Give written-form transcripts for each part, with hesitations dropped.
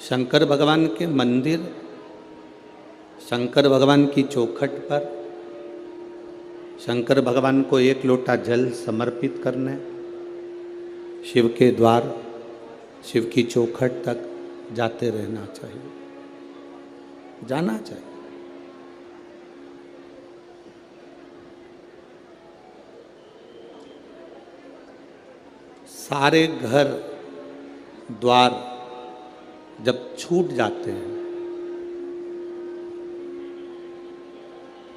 शंकर भगवान के मंदिर, शंकर भगवान की चौखट पर शंकर भगवान को एक लोटा जल समर्पित करने, शिव के द्वार, शिव की चौखट तक जाते रहना चाहिए, जाना चाहिए। सारे घर द्वार जब छूट जाते हैं,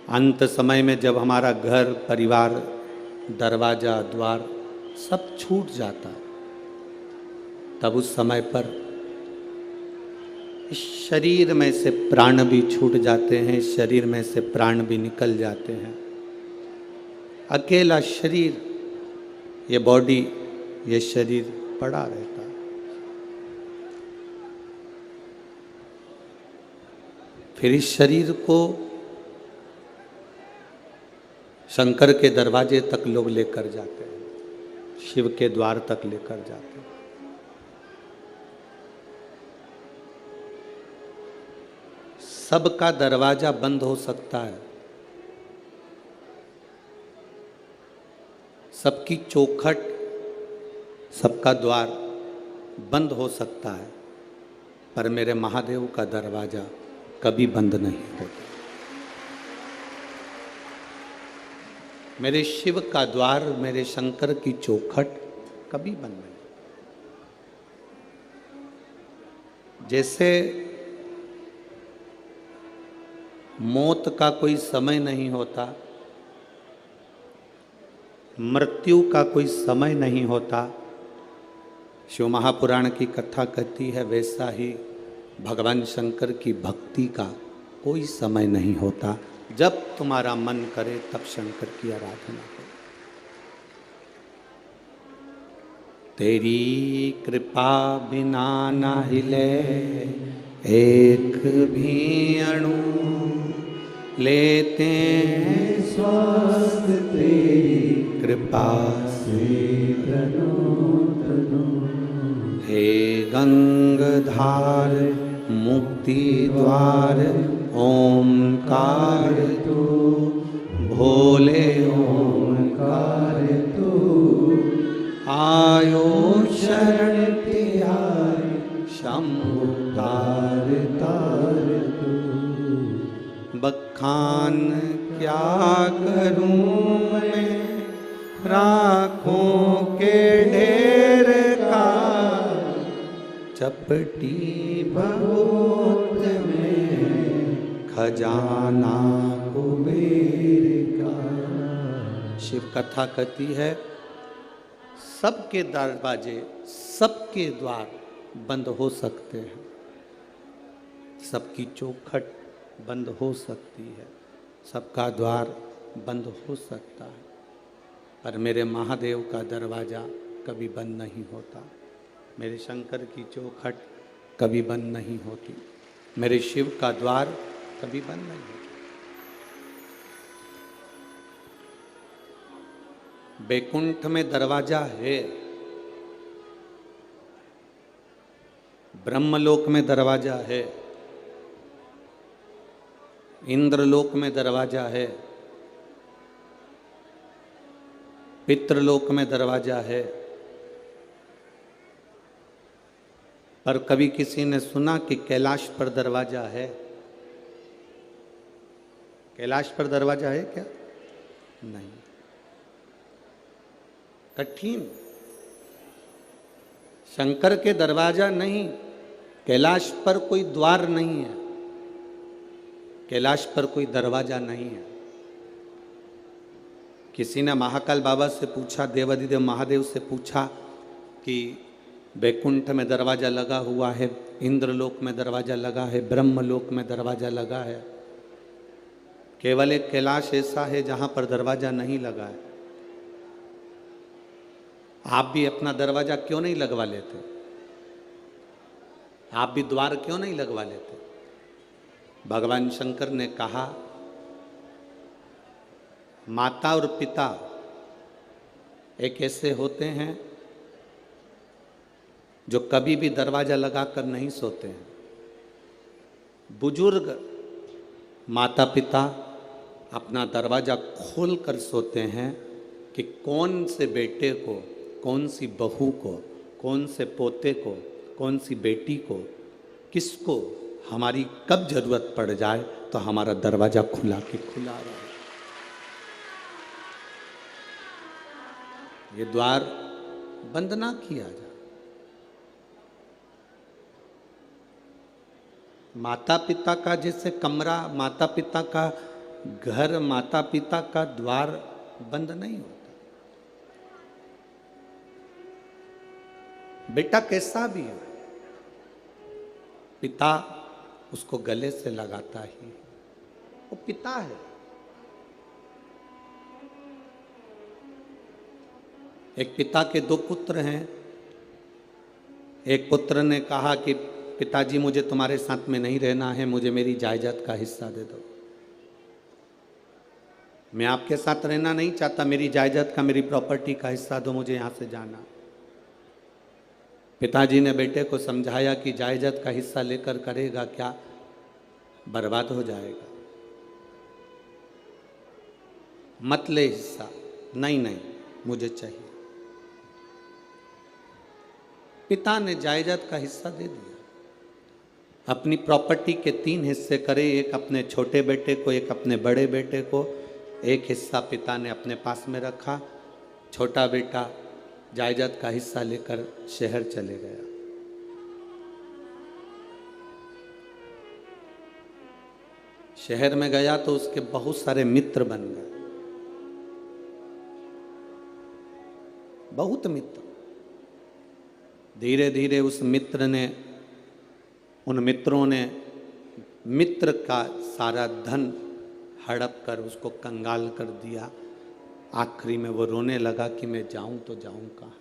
अंत समय में जब हमारा घर परिवार दरवाजा द्वार सब छूट जाता है, तब उस समय पर इस शरीर में से प्राण भी छूट जाते हैं, शरीर में से प्राण भी निकल जाते हैं। अकेला शरीर, ये बॉडी, ये शरीर पड़ा रहता है। फिर इस शरीर को शंकर के दरवाजे तक लोग लेकर जाते हैं, शिव के द्वार तक लेकर जाते हैं। सबका दरवाजा बंद हो सकता है, सबकी चौखट, सबका द्वार बंद हो सकता है, पर मेरे महादेव का दरवाजा कभी बंद नहीं होता। मेरे शिव का द्वार, मेरे शंकर की चौखट कभी बंद नहीं। जैसे मौत का कोई समय नहीं होता, मृत्यु का कोई समय नहीं होता, शिव महापुराण की कथा कहती है, वैसा ही भगवान शंकर की भक्ति का कोई समय नहीं होता। जब तुम्हारा मन करे तब शंकर की आराधना करो। तेरी कृपा बिना ना हिले एक भी अणु, लेते हैं स्वस्थ तेरी कृपा से तनो। हे गंगधार मुक्ति द्वार ओंकार तू, भोले ओंकार तू, आयो शरण तिहारी शंभु तार तार तू। बखान क्या करूं मैं राखों के ढेर का, चपटी भगवत में खजाना कुबेर का। शिव कथा कहती है, सबके दरवाजे, सबके द्वार बंद हो सकते हैं, सबकी चौखट बंद हो सकती है, सबका द्वार बंद हो सकता है, पर मेरे महादेव का दरवाजा कभी बंद नहीं होता, मेरे शंकर की चौखट कभी बंद नहीं होती, मेरे शिव का द्वार कभी बंद नहीं होता। बैकुंठ में दरवाजा है, ब्रह्मलोक में दरवाजा है, इंद्रलोक में दरवाजा है, पितृलोक में दरवाजा है, पर कभी किसी ने सुना कि कैलाश पर दरवाजा है? कैलाश पर दरवाजा है क्या? नहीं, कठिन। शंकर के दरवाजा नहीं, कैलाश पर कोई द्वार नहीं है, कैलाश पर कोई दरवाजा नहीं है। किसी ने महाकाल बाबा से पूछा, देवाधिदेव महादेव से पूछा कि बैकुंठ में दरवाजा लगा हुआ है, इंद्रलोक में दरवाजा लगा है, ब्रह्मलोक में दरवाजा लगा है, केवल एक कैलाश ऐसा है जहां पर दरवाजा नहीं लगा है। आप भी अपना दरवाजा क्यों नहीं लगवा लेते? आप भी द्वार क्यों नहीं लगवा लेते? भगवान शंकर ने कहा, माता और पिता एक ऐसे होते हैं जो कभी भी दरवाजा लगाकर नहीं सोते हैं। बुजुर्ग माता पिता अपना दरवाज़ा खोल कर सोते हैं कि कौन से बेटे को, कौन सी बहू को, कौन से पोते को, कौन सी बेटी को, किसको हमारी कब जरूरत पड़ जाए तो हमारा दरवाज़ा खुला के खुला रहे। ये द्वार बंद ना किया जाए। माता पिता का जैसे कमरा, माता पिता का घर, माता पिता का द्वार बंद नहीं होता। बेटा कैसा भी हो, पिता उसको गले से लगाता ही, वो पिता है। एक पिता के दो पुत्र हैं। एक पुत्र ने कहा कि पिताजी मुझे तुम्हारे साथ में नहीं रहना है, मुझे मेरी जायदाद का हिस्सा दे दो। मैं आपके साथ रहना नहीं चाहता, मेरी जायदाद का, मेरी प्रॉपर्टी का हिस्सा दो, मुझे यहाँ से जाना। पिताजी ने बेटे को समझाया कि जायदाद का हिस्सा लेकर करेगा क्या, बर्बाद हो जाएगा, मत ले हिस्सा। नहीं नहीं, मुझे चाहिए। पिता ने जायदाद का हिस्सा दे दिया। अपनी प्रॉपर्टी के 3 हिस्से करे, एक अपने छोटे बेटे को, एक अपने बड़े बेटे को। एक हिस्सा पिता ने अपने पास में रखा। छोटा बेटा जायदाद का हिस्सा लेकर शहर चले गया। शहर में गया तो उसके बहुत सारे मित्र बन गए, बहुत मित्र। धीरे धीरे उस मित्र ने, उन मित्रों ने मित्र का सारा धन हड़प कर उसको कंगाल कर दिया। आखिरी में वो रोने लगा कि मैं जाऊं तो जाऊं कहाँ,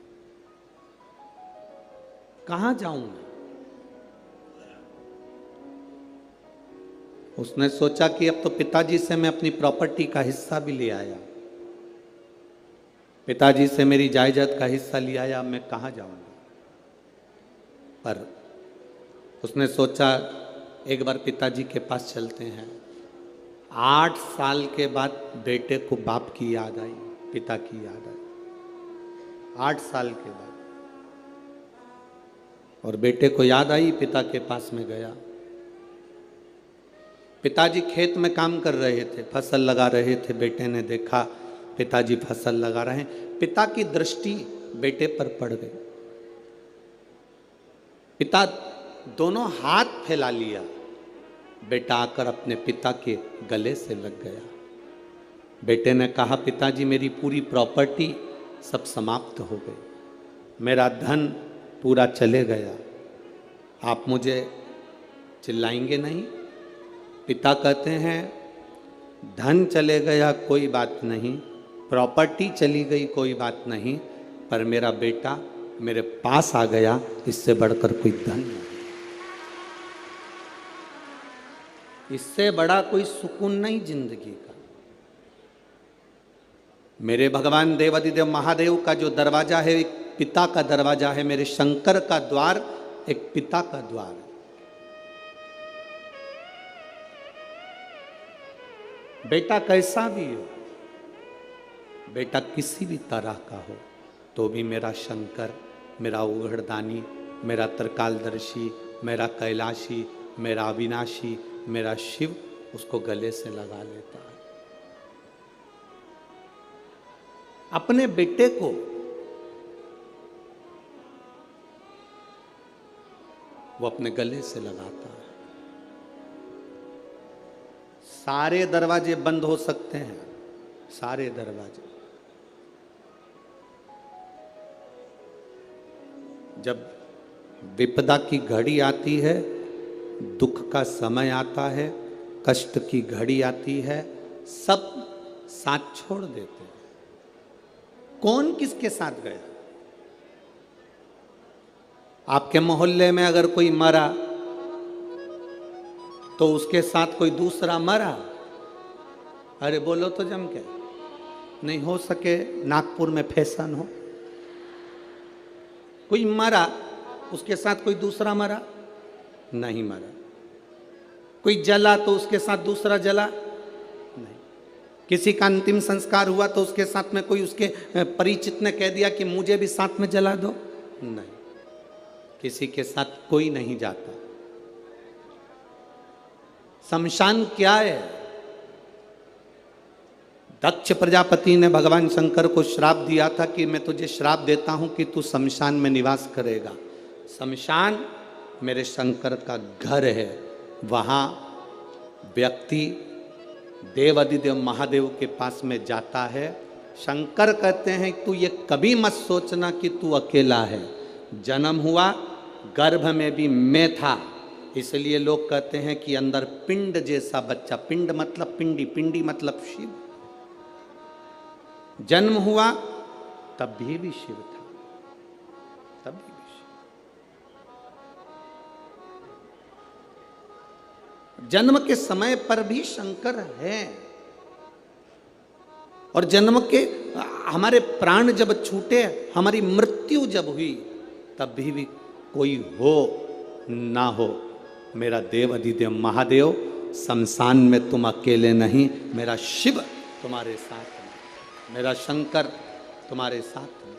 कहाँ जाऊं मैं। उसने सोचा कि अब तो पिताजी से मैं अपनी प्रॉपर्टी का हिस्सा भी ले आया, पिताजी से मेरी जायदाद का हिस्सा ले आया, अब मैं कहाँ जाऊंगा। पर उसने सोचा एक बार पिताजी के पास चलते हैं। 8 साल के बाद बेटे को बाप की याद आई, पिता की याद आई। 8 साल के बाद और बेटे को याद आई, पिता के पास में गया। पिताजी खेत में काम कर रहे थे, फसल लगा रहे थे। बेटे ने देखा पिताजी फसल लगा रहे हैं, पिता की दृष्टि बेटे पर पड़ गई। पिता दोनों हाथ फैला लिया, बेटा आकर अपने पिता के गले से लग गया। बेटे ने कहा पिताजी मेरी पूरी प्रॉपर्टी सब समाप्त हो गई, मेरा धन पूरा चले गया, आप मुझे चिल्लाएंगे नहीं। पिता कहते हैं धन चले गया कोई बात नहीं, प्रॉपर्टी चली गई कोई बात नहीं, पर मेरा बेटा मेरे पास आ गया, इससे बढ़कर कोई धन नहीं, इससे बड़ा कोई सुकून नहीं जिंदगी का। मेरे भगवान देवाधिदेव महादेव का जो दरवाजा है एक पिता का दरवाजा है, मेरे शंकर का द्वार एक पिता का द्वार है। बेटा कैसा भी हो, बेटा किसी भी तरह का हो, तो भी मेरा शंकर, मेरा उघड़दानी, मेरा त्रिकालदर्शी, मेरा कैलाशी, मेरा अविनाशी, मेरा शिव उसको गले से लगा लेता है। अपने बेटे को वो अपने गले से लगाता है। सारे दरवाजे बंद हो सकते हैं, सारे दरवाजे। जब विपदा की घड़ी आती है, दुख का समय आता है, कष्ट की घड़ी आती है, सब साथ छोड़ देते हैं। कौन किसके साथ गया? आपके मोहल्ले में अगर कोई मरा तो उसके साथ कोई दूसरा मरा, अरे बोलो तो जम के, नहीं हो सके नागपुर में फैशन हो, कोई मरा उसके साथ कोई दूसरा मरा, नहीं मरा। कोई जला तो उसके साथ दूसरा जला नहीं। किसी का अंतिम संस्कार हुआ तो उसके साथ में कोई उसके परिचित ने कह दिया कि मुझे भी साथ में जला दो, नहीं, किसी के साथ कोई नहीं जाता। शमशान क्या है? दक्ष प्रजापति ने भगवान शंकर को श्राप दिया था कि मैं तुझे श्राप देता हूं कि तू शमशान में निवास करेगा। शमशान मेरे शंकर का घर है, वहां व्यक्ति देवाधिदेव महादेव के पास में जाता है। शंकर कहते हैं तू ये कभी मत सोचना कि तू अकेला है, जन्म हुआ गर्भ में भी मैं था, इसलिए लोग कहते हैं कि अंदर पिंड जैसा बच्चा, पिंड मतलब पिंडी, पिंडी मतलब शिव, जन्म हुआ तब भी शिव था, तब भी शिव। जन्म के समय पर भी शंकर है, और जन्म के हमारे प्राण जब छूटे, हमारी मृत्यु जब हुई, तब भी कोई हो ना हो, मेरा देव अधिदेव महादेव शमशान में तुम अकेले नहीं, मेरा शिव तुम्हारे साथ है, मेरा शंकर तुम्हारे साथ है।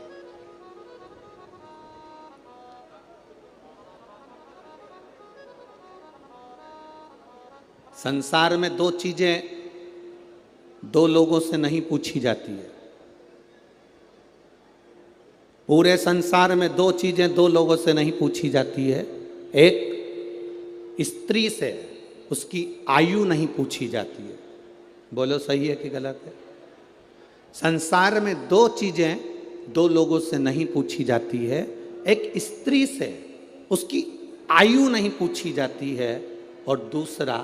संसार में दो चीजें दो लोगों से नहीं पूछी जाती है। पूरे संसार में दो चीजें दो लोगों से नहीं पूछी जाती है। एक स्त्री से उसकी आयु नहीं पूछी जाती है। बोलो सही है कि गलत है? संसार में दो चीजें दो लोगों से नहीं पूछी जाती है। एक स्त्री से उसकी आयु नहीं पूछी जाती है, और दूसरा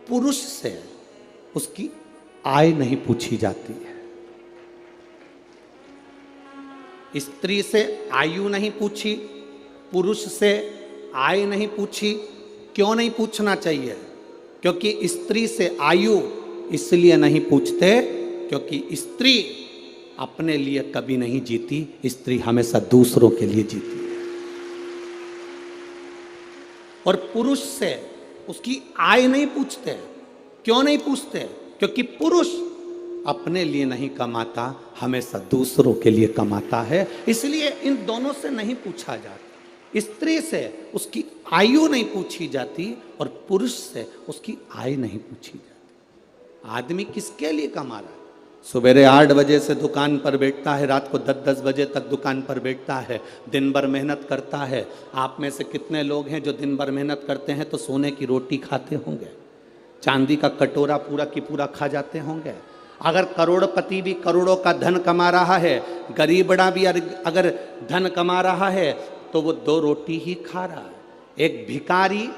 पुरुष से उसकी आय नहीं पूछी जाती है। स्त्री से आयु नहीं पूछी, पुरुष से आय नहीं पूछी। क्यों नहीं पूछना चाहिए? क्योंकि स्त्री से आयु इसलिए नहीं पूछते क्योंकि स्त्री अपने लिए कभी नहीं जीती, स्त्री हमेशा दूसरों के लिए जीती है। और पुरुष से उसकी आय नहीं पूछते। क्यों नहीं पूछते? क्योंकि पुरुष अपने लिए नहीं कमाता, हमेशा दूसरों के लिए कमाता है, इसलिए इन दोनों से नहीं पूछा जाता। स्त्री से उसकी आयु नहीं पूछी जाती और पुरुष से उसकी आय नहीं पूछी जाती। आदमी किसके लिए कमा रहा है? सवेरे 8 बजे से दुकान पर बैठता है, रात को 10-10 बजे तक दुकान पर बैठता है, दिन भर मेहनत करता है। आप में से कितने लोग हैं जो दिन भर मेहनत करते हैं तो सोने की रोटी खाते होंगे, चांदी का कटोरा पूरा की पूरा खा जाते होंगे? अगर करोड़पति भी करोड़ों का धन कमा रहा है, गरीबड़ा भी अगर धन कमा रहा है, तो वो 2 रोटी ही खा रहा है। एक भिखारी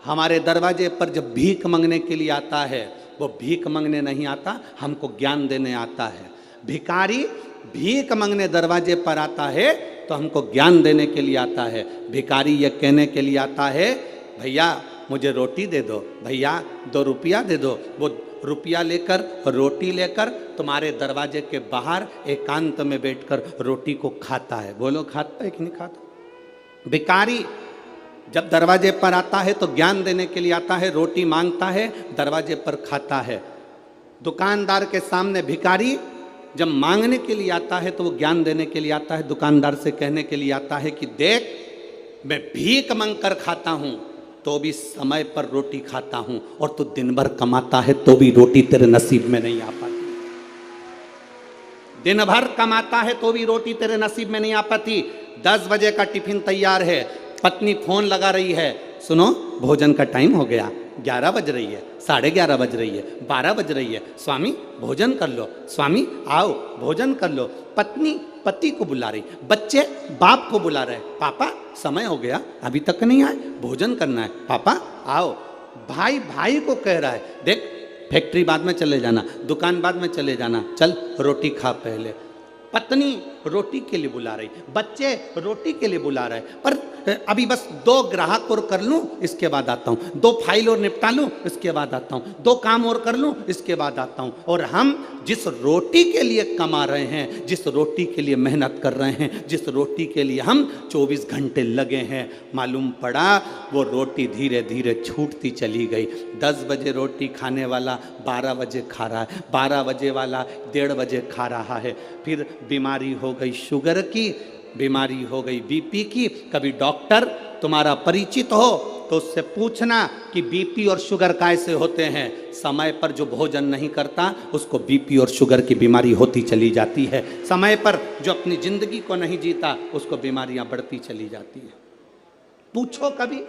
हमारे दरवाजे पर जब भीख मांगने के लिए आता है, वो भीख मांगने नहीं आता, हमको ज्ञान देने आता है। भिखारी भीख मांगने दरवाजे पर आता है तो हमको ज्ञान देने के लिए आता है। भिखारी ये कहने के लिए आता है, भैया मुझे रोटी दे दो, भैया 2 रुपया दे दो। वो रुपया लेकर, रोटी लेकर तुम्हारे दरवाजे के बाहर एकांत में बैठकर रोटी को खाता है। बोलो खाता है कि नहीं खाता? भिखारी जब दरवाजे पर आता है तो ज्ञान देने के लिए आता है, रोटी मांगता है, दरवाजे पर खाता है। दुकानदार के सामने भिखारी जब मांगने के लिए आता है तो वो ज्ञान देने के लिए आता है, दुकानदार से कहने के लिए आता है कि देख, मैं भीख मांग कर खाता हूं तो भी समय पर रोटी खाता हूं, और तू दिन भर कमाता है तो भी रोटी तेरे नसीब में नहीं आ पाती। दिन भर कमाता है तो भी रोटी तेरे नसीब में नहीं आ पाती। 10 बजे का टिफिन तैयार है, पत्नी फोन लगा रही है, सुनो भोजन का टाइम हो गया, 11 बज रही है, 11:30 बज रही है, 12 बज रही है, स्वामी भोजन कर लो, स्वामी आओ भोजन कर लो। पत्नी पति को बुला रही, बच्चे बाप को बुला रहे, पापा समय हो गया अभी तक नहीं आए, भोजन करना है, पापा आओ। भाई भाई को कह रहा है, देख फैक्ट्री बाद में चले जाना, दुकान बाद में चले जाना, चल रोटी खा पहले। पत्नी रोटी के लिए बुला रही, बच्चे रोटी के लिए बुला रहे, पर अभी बस 2 ग्राहक और कर लूं, इसके बाद आता हूं, 2 फाइल और निपटा लूं, इसके बाद आता हूं, 2 काम और कर लूं, इसके बाद आता हूं। और हम जिस रोटी के लिए कमा रहे हैं, जिस रोटी के लिए मेहनत कर रहे हैं, जिस रोटी के लिए हम 24 घंटे लगे हैं, मालूम पड़ा वो रोटी धीरे धीरे छूटती चली गई। 10 बजे रोटी खाने वाला 12 बजे खा रहा है, 12 बजे वाला 1:30 बजे खा रहा है। फिर बीमारी हो गई शुगर की, बीमारी हो गई बीपी की। कभी डॉक्टर तुम्हारा परिचित हो तो उससे पूछना कि बीपी और शुगर कैसे होते हैं। समय पर जो भोजन नहीं करता उसको बीपी और शुगर की बीमारी होती चली जाती है। समय पर जो अपनी जिंदगी को नहीं जीता उसको बीमारियां बढ़ती चली जाती है। पूछो कभी।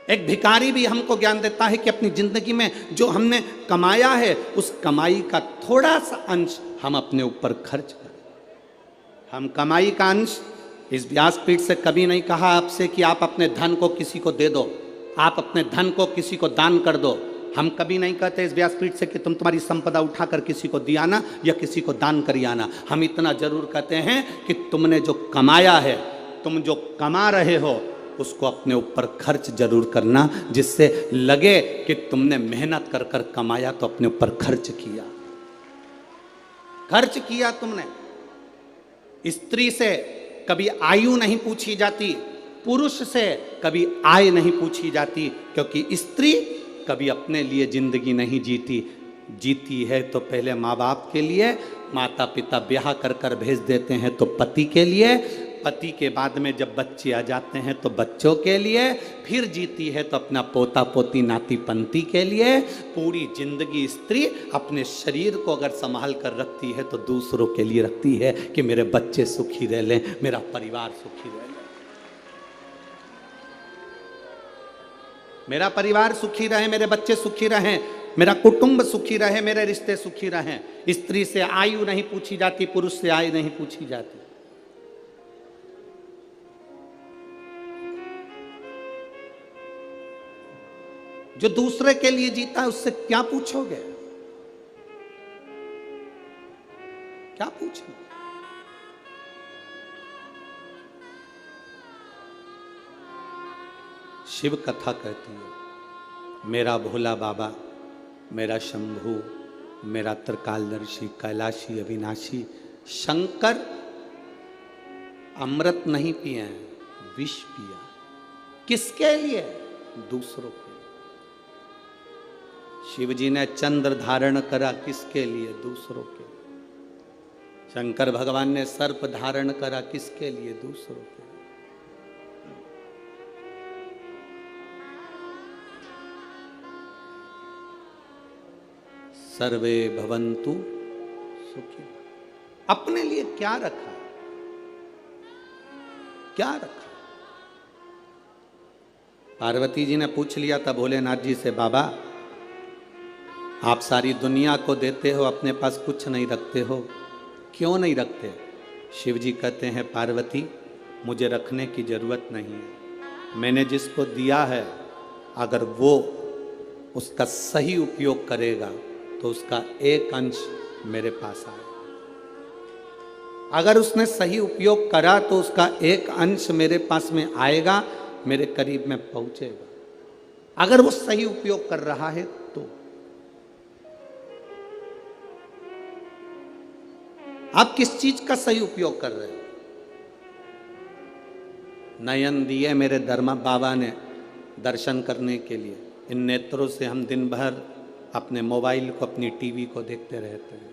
एक भिखारी भी हमको ज्ञान देता है कि अपनी जिंदगी में जो हमने कमाया है उस कमाई का थोड़ा सा अंश हम अपने ऊपर खर्च करें। हम कमाई का अंश, इस व्यासपीठ से कभी नहीं कहा आपसे कि आप अपने धन को किसी को दे दो, आप अपने धन को किसी को दान कर दो। हम कभी नहीं कहते इस व्यासपीठ से कि तुम तुम्हारी संपदा उठाकर किसी को दिया ना या किसी को दान करियाना। हम इतना जरूर कहते हैं कि तुमने जो कमाया है, तुम जो कमा रहे हो उसको अपने ऊपर खर्च जरूर करना, जिससे लगे कि तुमने मेहनत कर कर कमाया तो अपने ऊपर खर्च किया। खर्च किया तुमने। स्त्री से कभी आयु नहीं पूछी जाती, पुरुष से कभी आय नहीं पूछी जाती, क्योंकि स्त्री कभी अपने लिए जिंदगी नहीं जीती। जीती है तो पहले माँ बाप के लिए, माता पिता ब्याह कर कर भेज देते हैं तो पति के लिए, पति के बाद में जब बच्चे आ जाते हैं तो बच्चों के लिए, फिर जीती है तो अपना पोता पोती नाती पंती के लिए। पूरी जिंदगी स्त्री अपने शरीर को अगर संभाल कर रखती है तो दूसरों के लिए रखती है कि मेरे बच्चे सुखी रह लें, मेरा परिवार सुखी रह ले, मेरा परिवार सुखी रहे, मेरे बच्चे सुखी रहें, मेरा कुटुंब सुखी रहे, मेरे रिश्ते सुखी रहें। स्त्री से आयु नहीं पूछी जाती, पुरुष से आयु नहीं पूछी जाती। जो दूसरे के लिए जीता है उससे क्या पूछोगे, क्या पूछोगे? शिव कथा कहती है, मेरा भोला बाबा, मेरा शंभू, मेरा त्रिकालदर्शी, कैलाशी, अविनाशी शंकर अमृत नहीं पिए हैं, विष पिया। किसके लिए? दूसरों के। शिव जी ने चंद्र धारण करा, किसके लिए? दूसरों के। शंकर भगवान ने सर्प धारण करा, किसके लिए? दूसरों के। सर्वे भवन्तु सुखी। अपने लिए क्या रखा, क्या रखा? पार्वती जी ने पूछ लिया था भोलेनाथ जी से, बाबा आप सारी दुनिया को देते हो, अपने पास कुछ नहीं रखते हो, क्यों नहीं रखते? शिव जी कहते हैं, पार्वती मुझे रखने की जरूरत नहीं है। मैंने जिसको दिया है अगर वो उसका सही उपयोग करेगा तो उसका एक अंश मेरे पास आए। अगर उसने सही उपयोग करा तो उसका एक अंश मेरे पास में आएगा, मेरे करीब में पहुंचेगा। अगर वो सही उपयोग कर रहा है तो। आप किस चीज का सही उपयोग कर रहे हो? नयन दिए मेरे धर्मा बाबा ने दर्शन करने के लिए, इन नेत्रों से हम दिन भर अपने मोबाइल को, अपनी टीवी को देखते रहते हैं।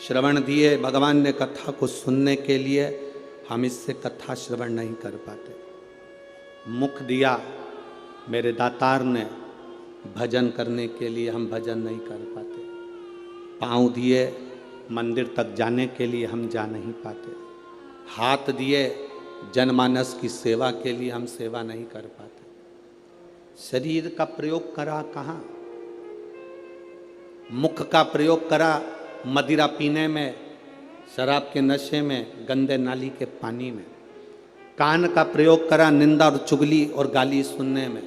श्रवण दिए भगवान ने कथा को सुनने के लिए, हम इससे कथा श्रवण नहीं कर पाते। मुख दिया मेरे दातार ने भजन करने के लिए, हम भजन नहीं कर पाते। पाँव दिए मंदिर तक जाने के लिए, हम जा नहीं पाते। हाथ दिए जनमानस की सेवा के लिए, हम सेवा नहीं कर पाते। शरीर का प्रयोग करा कहाँ? मुख का प्रयोग करा मदिरा पीने में, शराब के नशे में, गंदे नाली के पानी में। कान का प्रयोग करा निंदा और चुगली और गाली सुनने में।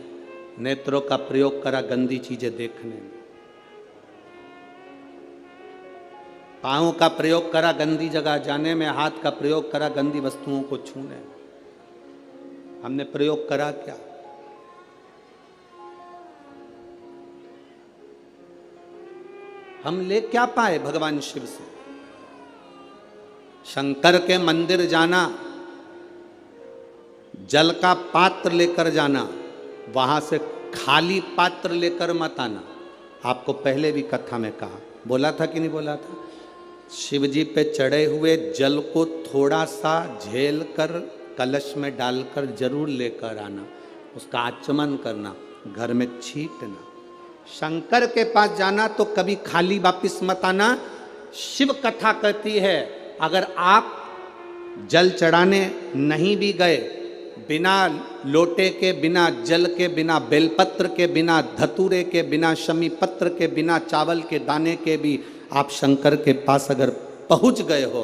नेत्रों का प्रयोग करा गंदी चीजें देखने में। पाँव का प्रयोग करा गंदी जगह जाने में, हाथ का प्रयोग करा गंदी वस्तुओं को छूने। हमने प्रयोग करा क्या? हम ले क्या पाए भगवान शिव से? शंकर के मंदिर जाना, जल का पात्र लेकर जाना, वहां से खाली पात्र लेकर मत आना। आपको पहले भी कथा में कहा, बोला था कि नहीं बोला था? शिव जी पे चढ़े हुए जल को थोड़ा सा झेल कर कलश में डालकर जरूर लेकर आना, उसका आचमन करना, घर में छींटना। शंकर के पास जाना तो कभी खाली वापिस मत आना। शिव कथा कहती है अगर आप जल चढ़ाने नहीं भी गए, बिना लोटे के, बिना जल के, बिना बेलपत्र के, बिना धतूरे के, बिना शमी पत्र के, बिना चावल के दाने के भी आप शंकर के पास अगर पहुंच गए हो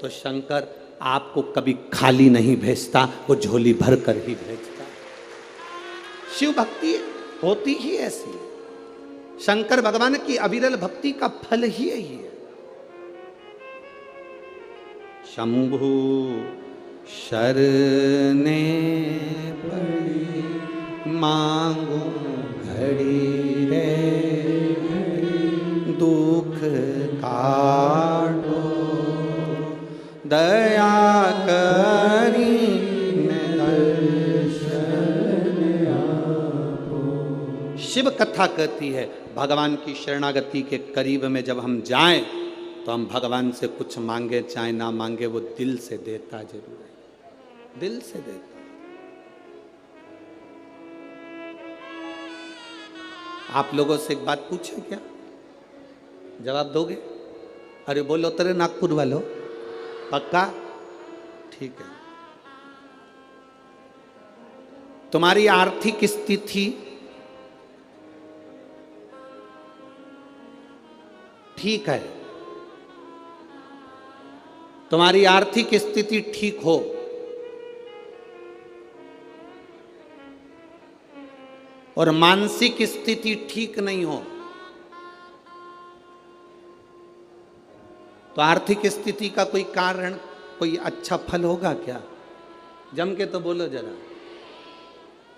तो शंकर आपको कभी खाली नहीं भेजता, वो झोली भर कर ही भेजता। शिव भक्ति होती ही ऐसी है। शंकर भगवान की अविरल भक्ति का फल ही यही है। शंभु शरणे पड़ी मांगो घड़ी रे, दुख काटो दया करी शिव कथा कहती है भगवान की शरणागति के करीब में जब हम जाएं तो हम भगवान से कुछ मांगे चाहे ना मांगे, वो दिल से देता जरूर है, दिल से देता। आप लोगों से एक बात पूछे क्या? जवाब दोगे? अरे बोलो तेरे नागपुर वालों, पक्का? ठीक है। तुम्हारी आर्थिक स्थिति ठीक है, तुम्हारी आर्थिक स्थिति ठीक हो और मानसिक स्थिति ठीक नहीं हो तो आर्थिक स्थिति का कोई कारण, कोई अच्छा फल होगा क्या? जम के तो बोलो जरा।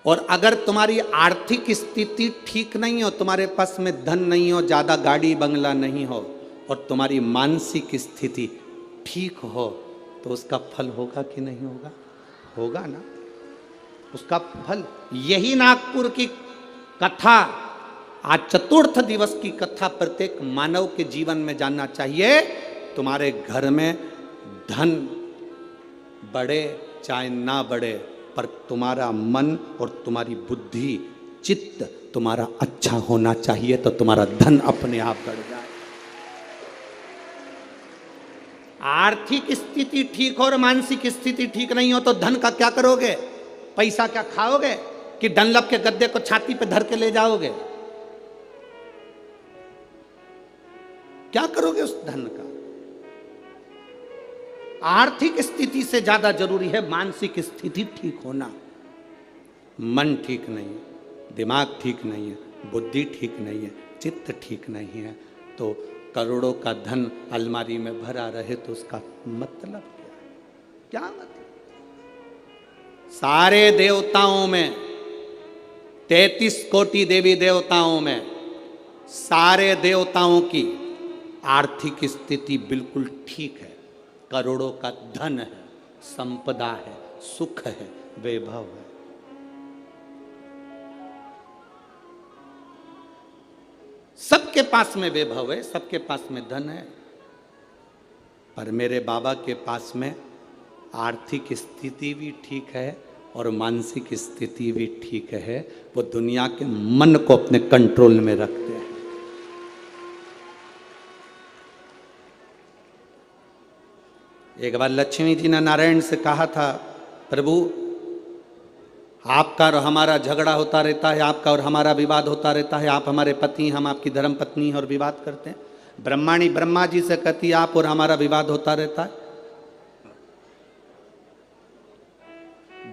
और अगर तुम्हारी आर्थिक स्थिति ठीक नहीं हो, तुम्हारे पास में धन नहीं हो, ज्यादा गाड़ी बंगला नहीं हो, और तुम्हारी मानसिक स्थिति ठीक हो तो उसका फल होगा कि नहीं होगा? होगा ना। उसका फल, यही नागपुर की कथा, आज चतुर्थ दिवस की कथा प्रत्येक मानव के जीवन में जानना चाहिए। तुम्हारे घर में धन बढ़े चाहे ना बढ़े, पर तुम्हारा मन और तुम्हारी बुद्धि, चित्त तुम्हारा अच्छा होना चाहिए, तो तुम्हारा धन अपने आप बढ़ जाए। आर्थिक स्थिति ठीक हो और मानसिक स्थिति ठीक नहीं हो तो धन का क्या करोगे? पैसा क्या खाओगे कि डनलप के गद्दे को छाती पे धर के ले जाओगे? क्या करोगे उस धन का? आर्थिक स्थिति से ज्यादा जरूरी है मानसिक स्थिति ठीक होना। मन ठीक नहीं है, दिमाग ठीक नहीं है, बुद्धि ठीक नहीं है, चित्त ठीक नहीं है, तो करोड़ों का धन अलमारी में भरा रहे तो उसका मतलब क्या है? क्या मतलब? सारे देवताओं में, 33 कोटि देवी देवताओं में, सारे देवताओं की आर्थिक स्थिति बिल्कुल ठीक है, करोड़ों का धन है, संपदा है, सुख है, वैभव है। सबके पास में वैभव है, सबके पास में धन है, पर मेरे बाबा के पास में आर्थिक स्थिति भी ठीक है और मानसिक स्थिति भी ठीक है। वो दुनिया के मन को अपने कंट्रोल में रखते हैं। एक बार लक्ष्मी जी ने नारायण से कहा था, प्रभु आपका और हमारा झगड़ा होता रहता है, आपका और हमारा विवाद होता रहता है, आप हमारे पति, हम आपकी धर्म पत्नी और विवाद करते हैं। ब्रह्माणी ब्रह्मा जी से कहती, आप और हमारा विवाद होता रहता है।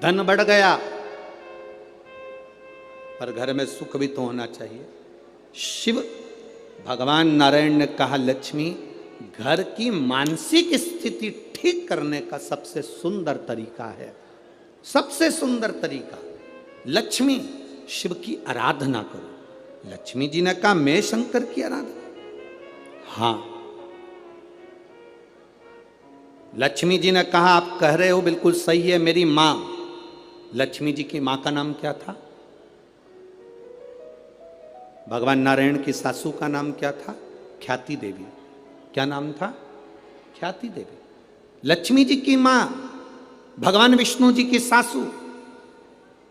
धन बढ़ गया पर घर में सुख भी तो होना चाहिए। शिव भगवान नारायण ने कहा, लक्ष्मी घर की मानसिक स्थिति ठीक करने का सबसे सुंदर तरीका है, सबसे सुंदर तरीका। लक्ष्मी, शिव की आराधना करो। लक्ष्मी जी ने कहा मैं शंकर की आराधना, हाँ। लक्ष्मी जी ने कहा आप कह रहे हो बिल्कुल सही है, मेरी मां, लक्ष्मी जी की मां का नाम क्या था? भगवान नारायण की सासू का नाम क्या था? ख्याति देवी। क्या नाम था? ख्याति देवी। लक्ष्मी जी की मां, भगवान विष्णु जी की सासू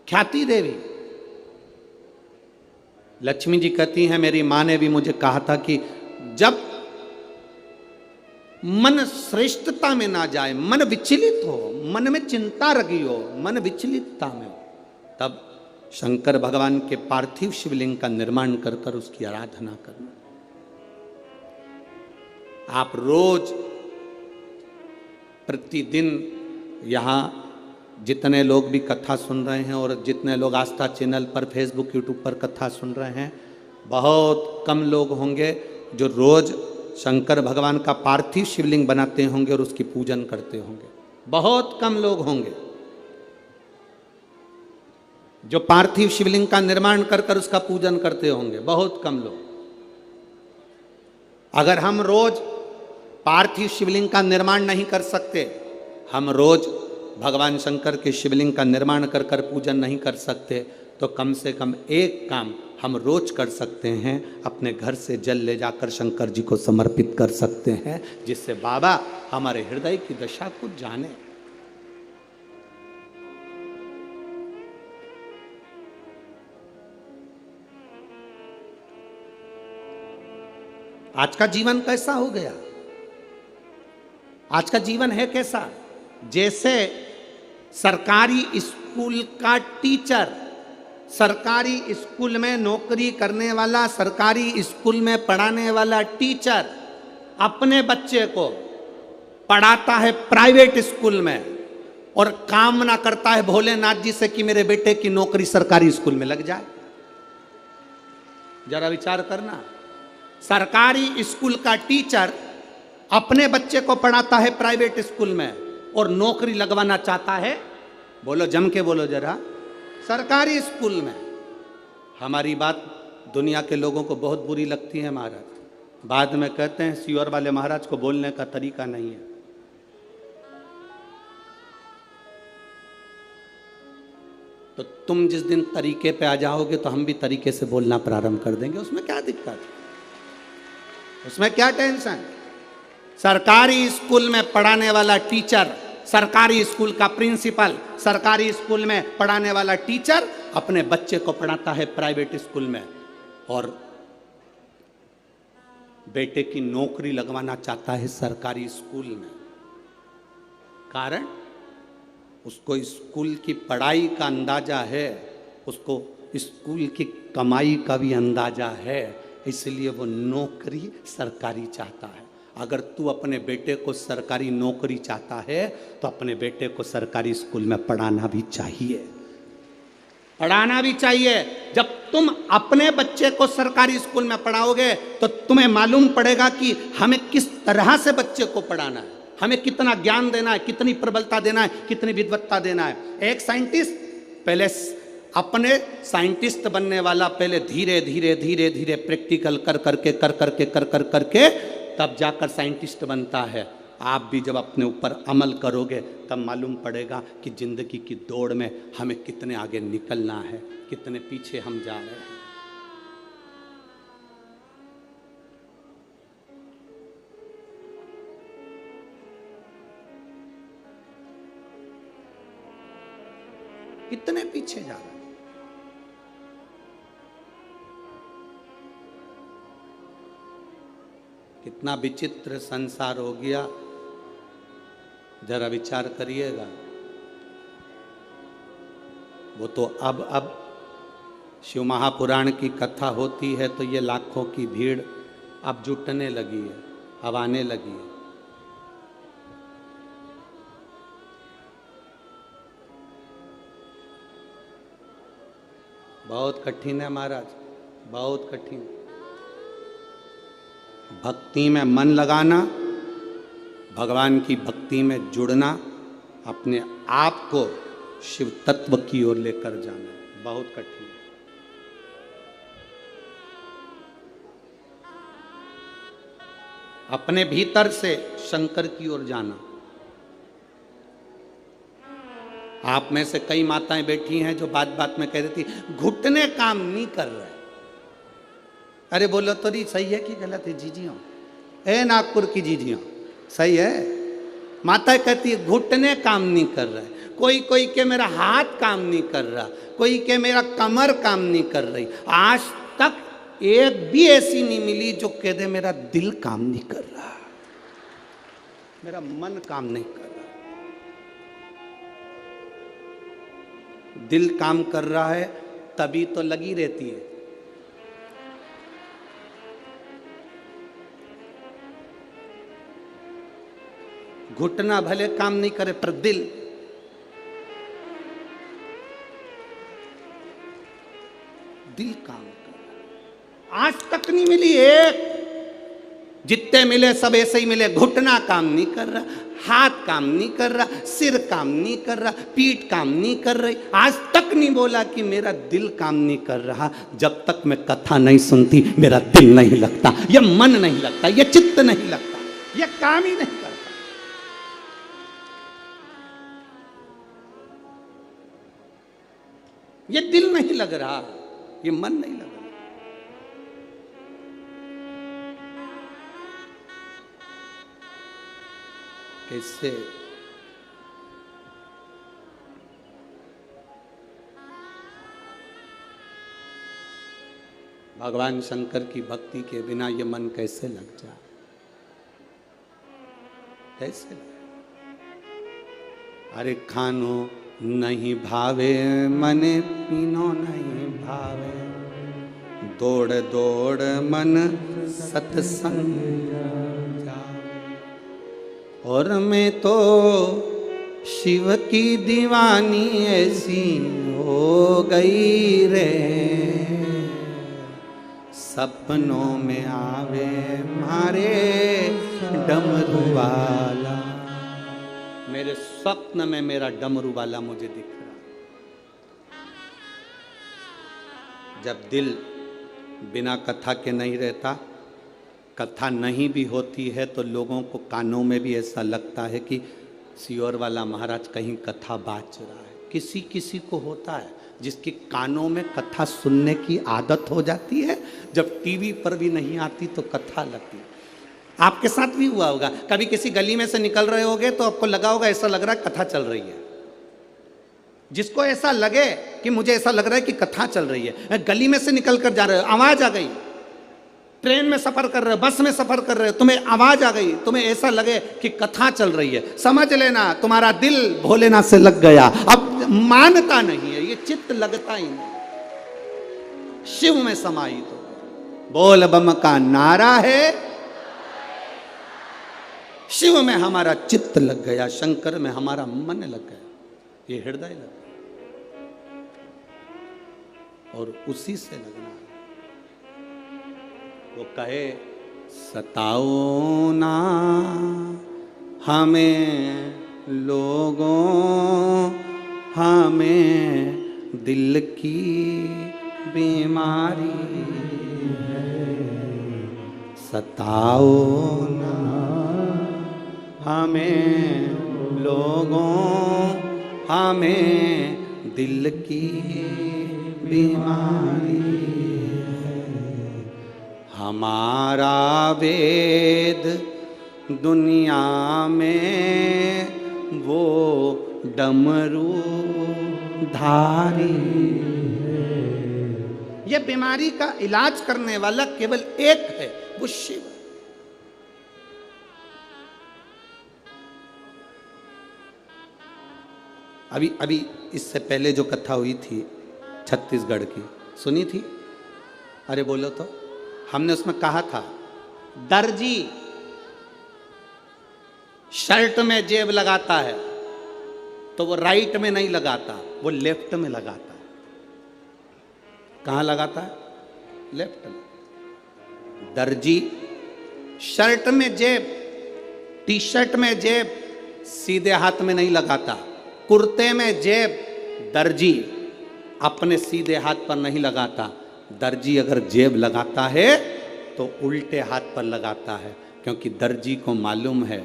ख्याति देवी। लक्ष्मी जी कहती हैं मेरी मां ने भी मुझे कहा था कि जब मन श्रेष्ठता में ना जाए, मन विचलित हो, मन में चिंता रगी हो, मन विचलितता में हो, तब शंकर भगवान के पार्थिव शिवलिंग का निर्माण कर कर उसकी आराधना करना। आप रोज प्रतिदिन यहां जितने लोग भी कथा सुन रहे हैं और जितने लोग आस्था चैनल पर, फेसबुक, यूट्यूब पर कथा सुन रहे हैं, बहुत कम लोग होंगे जो रोज शंकर भगवान का पार्थिव शिवलिंग बनाते होंगे और उसकी पूजन करते होंगे। बहुत कम लोग होंगे जो पार्थिव शिवलिंग का निर्माण कर कर उसका पूजन करते होंगे, बहुत कम लोग। अगर हम रोज पार्थिव शिवलिंग का निर्माण नहीं कर सकते, हम रोज भगवान शंकर के शिवलिंग का निर्माण कर कर पूजन नहीं कर सकते, तो कम से कम एक काम हम रोज कर सकते हैं, अपने घर से जल ले जाकर शंकर जी को समर्पित कर सकते हैं, जिससे बाबा हमारे हृदय की दशा को जाने। आज का जीवन कैसा हो गया? आज का जीवन है कैसा? जैसे सरकारी स्कूल का टीचर, सरकारी स्कूल में नौकरी करने वाला, सरकारी स्कूल में पढ़ाने वाला टीचर अपने बच्चे को पढ़ाता है प्राइवेट स्कूल में और कामना करता है भोलेनाथ जी से कि मेरे बेटे की नौकरी सरकारी स्कूल में लग जाए। जरा विचार करना, सरकारी स्कूल का टीचर अपने बच्चे को पढ़ाता है प्राइवेट स्कूल में और नौकरी लगवाना चाहता है, बोलो जम के बोलो जरा, सरकारी स्कूल में। हमारी बात दुनिया के लोगों को बहुत बुरी लगती है महाराज, बाद में कहते हैं सीहोर वाले महाराज को बोलने का तरीका नहीं है। तो तुम जिस दिन तरीके पे आ जाओगे तो हम भी तरीके से बोलना प्रारंभ कर देंगे, उसमें क्या दिक्कत, उसमें क्या टेंशन। सरकारी स्कूल में पढ़ाने वाला टीचर, सरकारी स्कूल का प्रिंसिपल, सरकारी स्कूल में पढ़ाने वाला टीचर अपने बच्चे को पढ़ाता है प्राइवेट स्कूल में और बेटे की नौकरी लगवाना चाहता है सरकारी स्कूल में। कारण उसको स्कूल की पढ़ाई का अंदाजा है, उसको स्कूल की कमाई का भी अंदाजा है, इसलिए वो नौकरी सरकारी चाहता है। अगर तू अपने बेटे को सरकारी नौकरी चाहता है तो अपने बेटे को सरकारी स्कूल में पढ़ाना भी चाहिए, पढ़ाना भी चाहिए। जब तुम अपने बच्चे को सरकारी स्कूल में पढ़ाओगे तो तुम्हें मालूम पड़ेगा कि हमें किस तरह से बच्चे को पढ़ाना है, हमें कितना ज्ञान देना है, कितनी प्रबलता देना है, कितनी विद्वत्ता देना है। एक साइंटिस्ट पहले अपने साइंटिस्ट बनने वाला पहले धीरे धीरे धीरे धीरे प्रैक्टिकल कर करके तब जाकर साइंटिस्ट बनता है। आप भी जब अपने ऊपर अमल करोगे तब मालूम पड़ेगा कि जिंदगी की दौड़ में हमें कितने आगे निकलना है, कितने पीछे हम जा रहे हैं। कितने पीछे जा रहे हैं। कितना विचित्र संसार हो गया, जरा विचार करिएगा। वो तो अब शिव महापुराण की कथा होती है तो ये लाखों की भीड़ अब जुटने लगी है, अब आने लगी है। बहुत कठिन है महाराज, बहुत कठिन। भक्ति में मन लगाना, भगवान की भक्ति में जुड़ना, अपने आप को शिव तत्व की ओर लेकर जाना बहुत कठिन है। अपने भीतर से शंकर की ओर जाना। आप में से कई माताएं बैठी हैं जो बात बात में कह देती घुटने काम नहीं कर रहे। अरे बोलो तो नहीं, सही है कि गलत है जीजियों? ए नागपुर की जीजियों, सही है? माता कहती है घुटने काम नहीं कर रहा है। कोई के मेरा हाथ काम नहीं कर रहा, कोई के मेरा कमर काम नहीं कर रही। आज तक एक भी ऐसी नहीं मिली जो कह दे मेरा दिल काम नहीं कर रहा, मेरा मन काम नहीं कर रहा। दिल काम कर रहा है तभी तो लगी रहती है। घुटना भले काम नहीं करे पर दिल, दिल काम कर। आज तक नहीं मिली एक, जितने मिले सब ऐसे ही मिले। घुटना काम नहीं कर रहा, हाथ काम नहीं कर रहा, सिर काम नहीं कर रहा, पीठ काम नहीं कर रही। आज तक नहीं बोला कि मेरा दिल काम नहीं कर रहा। जब तक मैं कथा नहीं सुनती मेरा दिल नहीं लगता, ये मन नहीं लगता, ये चित्त नहीं लगता, ये काम ही नहीं करता। ये दिल नहीं लग रहा, ये मन नहीं लग रहा। कैसे? भगवान शंकर की भक्ति के बिना ये मन कैसे लग जाए? कैसे लग? अरे खानो नहीं भावे मने, पीनो नहीं भावे, दौड़ दौड़ मन सत्संग जावे। और मैं तो शिव की दीवानी ऐसी हो गई रे, सपनों में आवे मारे डमरू वाला। मेरे स्वप्न में मेरा डमरू वाला मुझे दिख रहा। जब दिल बिना कथा के नहीं रहता, कथा नहीं भी होती है तो लोगों को कानों में भी ऐसा लगता है कि सियोर वाला महाराज कहीं कथा बाच रहा है। किसी किसी को होता है जिसके कानों में कथा सुनने की आदत हो जाती है, जब टीवी पर भी नहीं आती तो कथा लगती है। आपके साथ भी हुआ होगा, कभी किसी गली में से निकल रहे होगे तो आपको लगा होगा ऐसा लग रहा है कथा चल रही है। जिसको ऐसा लगे कि मुझे ऐसा लग रहा है कि कथा चल रही है, गली में से निकल कर जा रहे हो, आवाज आ गई, ट्रेन में सफर कर रहे हो, बस में सफर कर रहे हो, तुम्हें आवाज आ गई, तुम्हें ऐसा लगे कि कथा चल रही है, समझ लेना तुम्हारा दिल भोलेनाथ से लग गया। अब मानता नहीं है, ये चित्त लगता ही नहीं, शिव में समाहित हो। बोल बम का नारा है, शिव में हमारा चित्त लग गया, शंकर में हमारा मन लग गया, ये हृदय लग गया और उसी से लगना। वो कहे सताओ ना हमें लोगों, हमें दिल की बीमारी है। सताओ ना हमें लोगों, हमें दिल की बीमारी है। हमारा वेद दुनिया में वो डमरू धारी है। ये बीमारी का इलाज करने वाला केवल एक है, वो शिव। अभी इससे पहले जो कथा हुई थी छत्तीसगढ़ की, सुनी थी? अरे बोलो तो। हमने उसमें कहा था दर्जी शर्ट में जेब लगाता है तो वो राइट में नहीं लगाता, वो लेफ्ट में लगाता है। कहाँ लगाता है? लेफ्ट में। दर्जी शर्ट में जेब, टी शर्ट में जेब सीधे हाथ में नहीं लगाता। कुर्ते में जेब दर्जी अपने सीधे हाथ पर नहीं लगाता। दर्जी अगर जेब लगाता है तो उल्टे हाथ पर लगाता है, क्योंकि दर्जी को मालूम है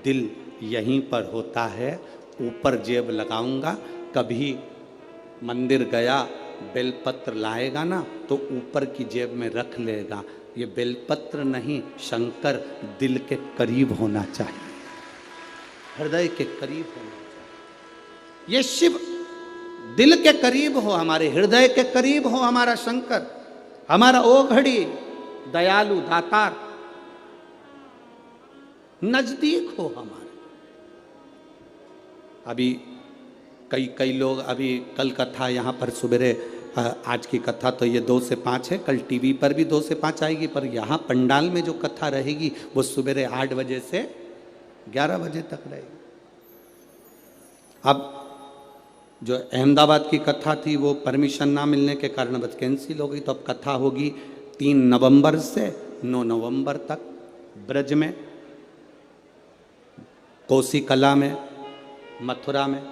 दिल यहीं पर होता है। ऊपर जेब लगाऊंगा, कभी मंदिर गया बेलपत्र लाएगा ना तो ऊपर की जेब में रख लेगा। ये बेलपत्र नहीं, शंकर दिल के करीब होना चाहिए, हृदय के करीब होना चाहिए। ये शिव दिल के करीब हो, हमारे हृदय के करीब हो हमारा शंकर, हमारा ओ घड़ी दयालु दातार नजदीक हो हमारे। अभी कई लोग, अभी कल कथा यहाँ पर सुबेरे, आज की कथा तो ये 2 से 5 है, कल टीवी पर भी 2 से 5 आएगी, पर यहाँ पंडाल में जो कथा रहेगी वो सुबेरे 8 बजे से 11 बजे तक रहेगी। अब जो अहमदाबाद की कथा थी वो परमिशन ना मिलने के कारण बस कैंसिल हो गई, तो अब कथा होगी 3 नवंबर से 9 नवंबर तक ब्रज में, कोसी कला में, मथुरा में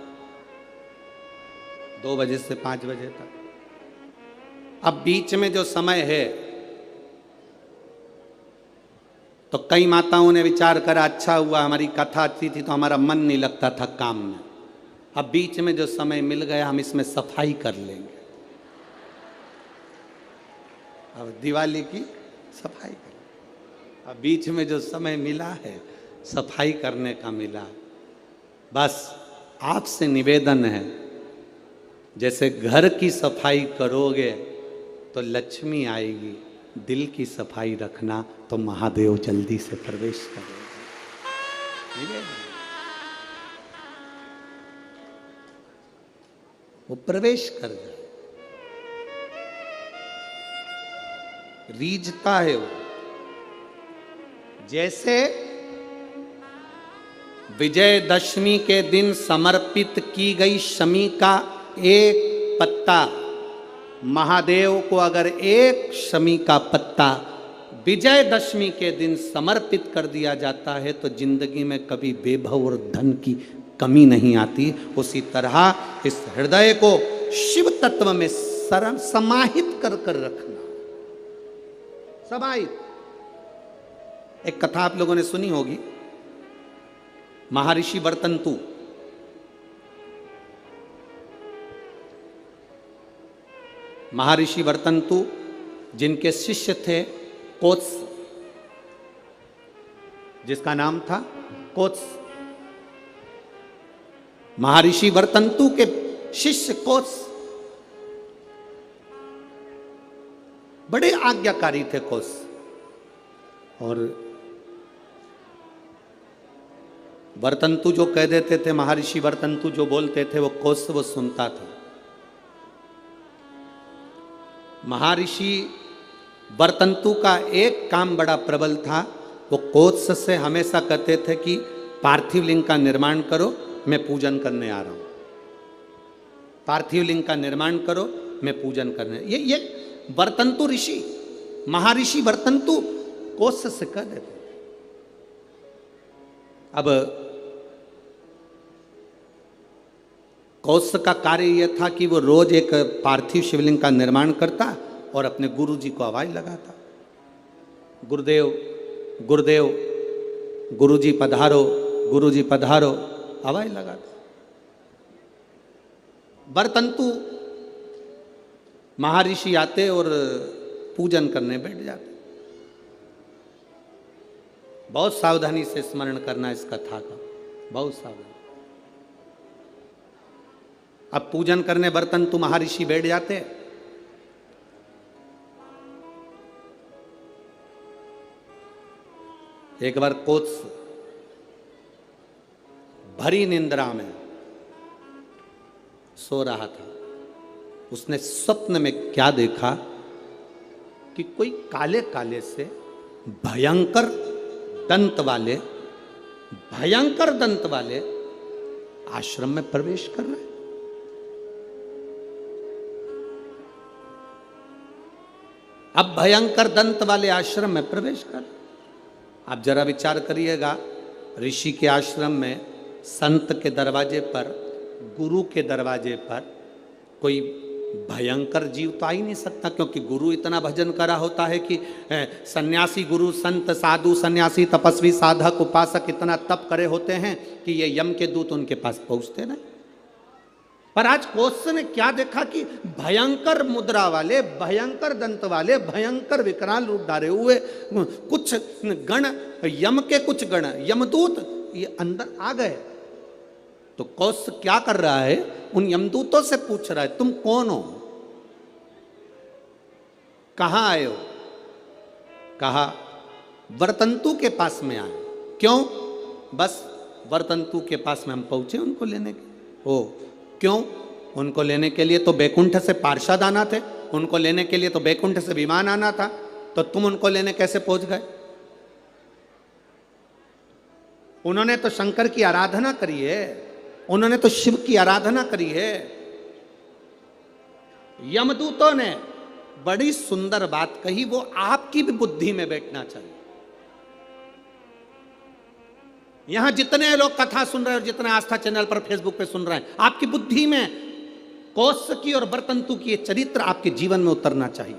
2 बजे से 5 बजे तक। अब बीच में जो समय है तो कई माताओं ने विचार करा अच्छा हुआ हमारी कथा अच्छी थी तो हमारा मन नहीं लगता था काम में, अब बीच में जो समय मिल गया हम इसमें सफाई कर लेंगे। अब दिवाली की सफाई कर, अब बीच में जो समय मिला है सफाई करने का मिला। बस आपसे निवेदन है, जैसे घर की सफाई करोगे तो लक्ष्मी आएगी, दिल की सफाई रखना तो महादेव जल्दी से प्रवेश करेगा। वो प्रवेश कर जाए, रीझता है वो। जैसे विजयदशमी के दिन समर्पित की गई शमी का एक पत्ता, महादेव को अगर एक शमी का पत्ता विजयदशमी के दिन समर्पित कर दिया जाता है तो जिंदगी में कभी बेभव और धन की कमी नहीं आती। उसी तरह इस हृदय को शिव तत्व में समाहित कर कर रखना, समाहित। एक कथा आप लोगों ने सुनी होगी, महर्षि वर्तंतु। महर्षि वर्तंतु जिनके शिष्य थे कोत्स, जिसका नाम था कोत्स। महर्षि वर्तंतु के शिष्य कोत्स बड़े आज्ञाकारी थे कोत्स, और वर्तंतु जो कह देते थे, महर्षि वर्तंतु जो बोलते थे वो कोत्स वो सुनता था। महर्षि वर्तंतु का एक काम बड़ा प्रबल था, वो कोत्स से हमेशा कहते थे कि पार्थिव लिंग का निर्माण करो, मैं पूजन करने आ रहा हूं। पार्थिव लिंग का निर्माण करो, मैं पूजन करने। ये वर्तंतु ऋषि, महर्षि वर्तंतु कोत्स से कह देते। अब कोत्स का कार्य यह था कि वो रोज एक पार्थिव शिवलिंग का निर्माण करता और अपने गुरु जी को आवाज लगाता, गुरुदेव गुरुदेव, गुरुजी पधारो, गुरुजी पधारो, आवाज लगाता। वर्तंतु महर्षि आते और पूजन करने बैठ जाते। बहुत सावधानी से स्मरण करना इस कथा का, बहुत सावधानी। अब पूजन करने वर्तंतु महर्षि बैठ जाते। एक बार कोत्स भरी निंद्रा में सो रहा था। उसने स्वप्न में क्या देखा कि कोई काले काले से भयंकर दंत वाले आश्रम में प्रवेश कर रहे हैं। अब भयंकर दंत वाले आश्रम में प्रवेश कर, आप जरा विचार करिएगा, ऋषि के आश्रम में संत के दरवाजे पर, गुरु के दरवाजे पर कोई भयंकर जीव तो आ ही नहीं सकता, क्योंकि गुरु इतना भजन करा होता है कि सन्यासी गुरु संत साधु सन्यासी तपस्वी साधक उपासक इतना तप करे होते हैं कि ये यम के दूत उनके पास पहुंचते नहीं। पर आज कोश ने क्या देखा कि भयंकर मुद्रा वाले, भयंकर दंत वाले, भयंकर विकराल रूप धारे हुए कुछ गण, यम के कुछ गण, यमदूत ये अंदर आ गए। तो कौश क्या कर रहा है, उन यमदूतों से पूछ रहा है तुम कौन हो, कहां आए हो। कहा वर्तंतु के पास में आए। क्यों? बस वर्तंतु के पास में हम पहुंचे उनको लेने के। ओ क्यों? उनको लेने के लिए तो बैकुंठ से पार्षद आना थे, उनको लेने के लिए तो बैकुंठ से विमान आना था, तो तुम उनको लेने कैसे पहुंच गए? उन्होंने तो शंकर की आराधना करी है, उन्होंने तो शिव की आराधना करी है। यमदूतों ने बड़ी सुंदर बात कही, वो आपकी भी बुद्धि में बैठना चाहिए। यहां जितने लोग कथा सुन रहे हैं और जितने आस्था चैनल पर फेसबुक पे सुन रहे हैं, आपकी बुद्धि में कौश की और वर्तंतु की ये चरित्र आपके जीवन में उतरना चाहिए।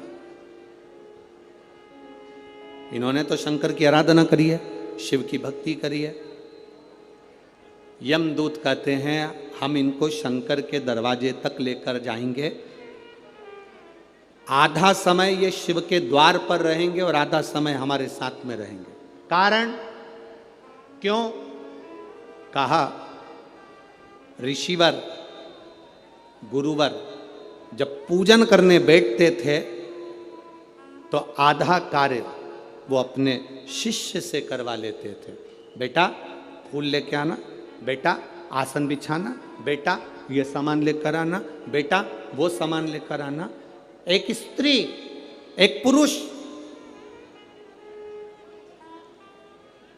इन्होंने तो शंकर की आराधना करी है, शिव की भक्ति करी है। यमदूत कहते हैं हम इनको शंकर के दरवाजे तक लेकर जाएंगे, आधा समय ये शिव के द्वार पर रहेंगे और आधा समय हमारे साथ में रहेंगे। कारण क्यों? कहा ऋषिवर गुरुवर जब पूजन करने बैठते थे तो आधा कार्य वो अपने शिष्य से करवा लेते थे। बेटा फूल लेके आना, बेटा आसन बिछाना, बेटा ये सामान लेकर आना, बेटा वो सामान लेकर आना। एक स्त्री एक पुरुष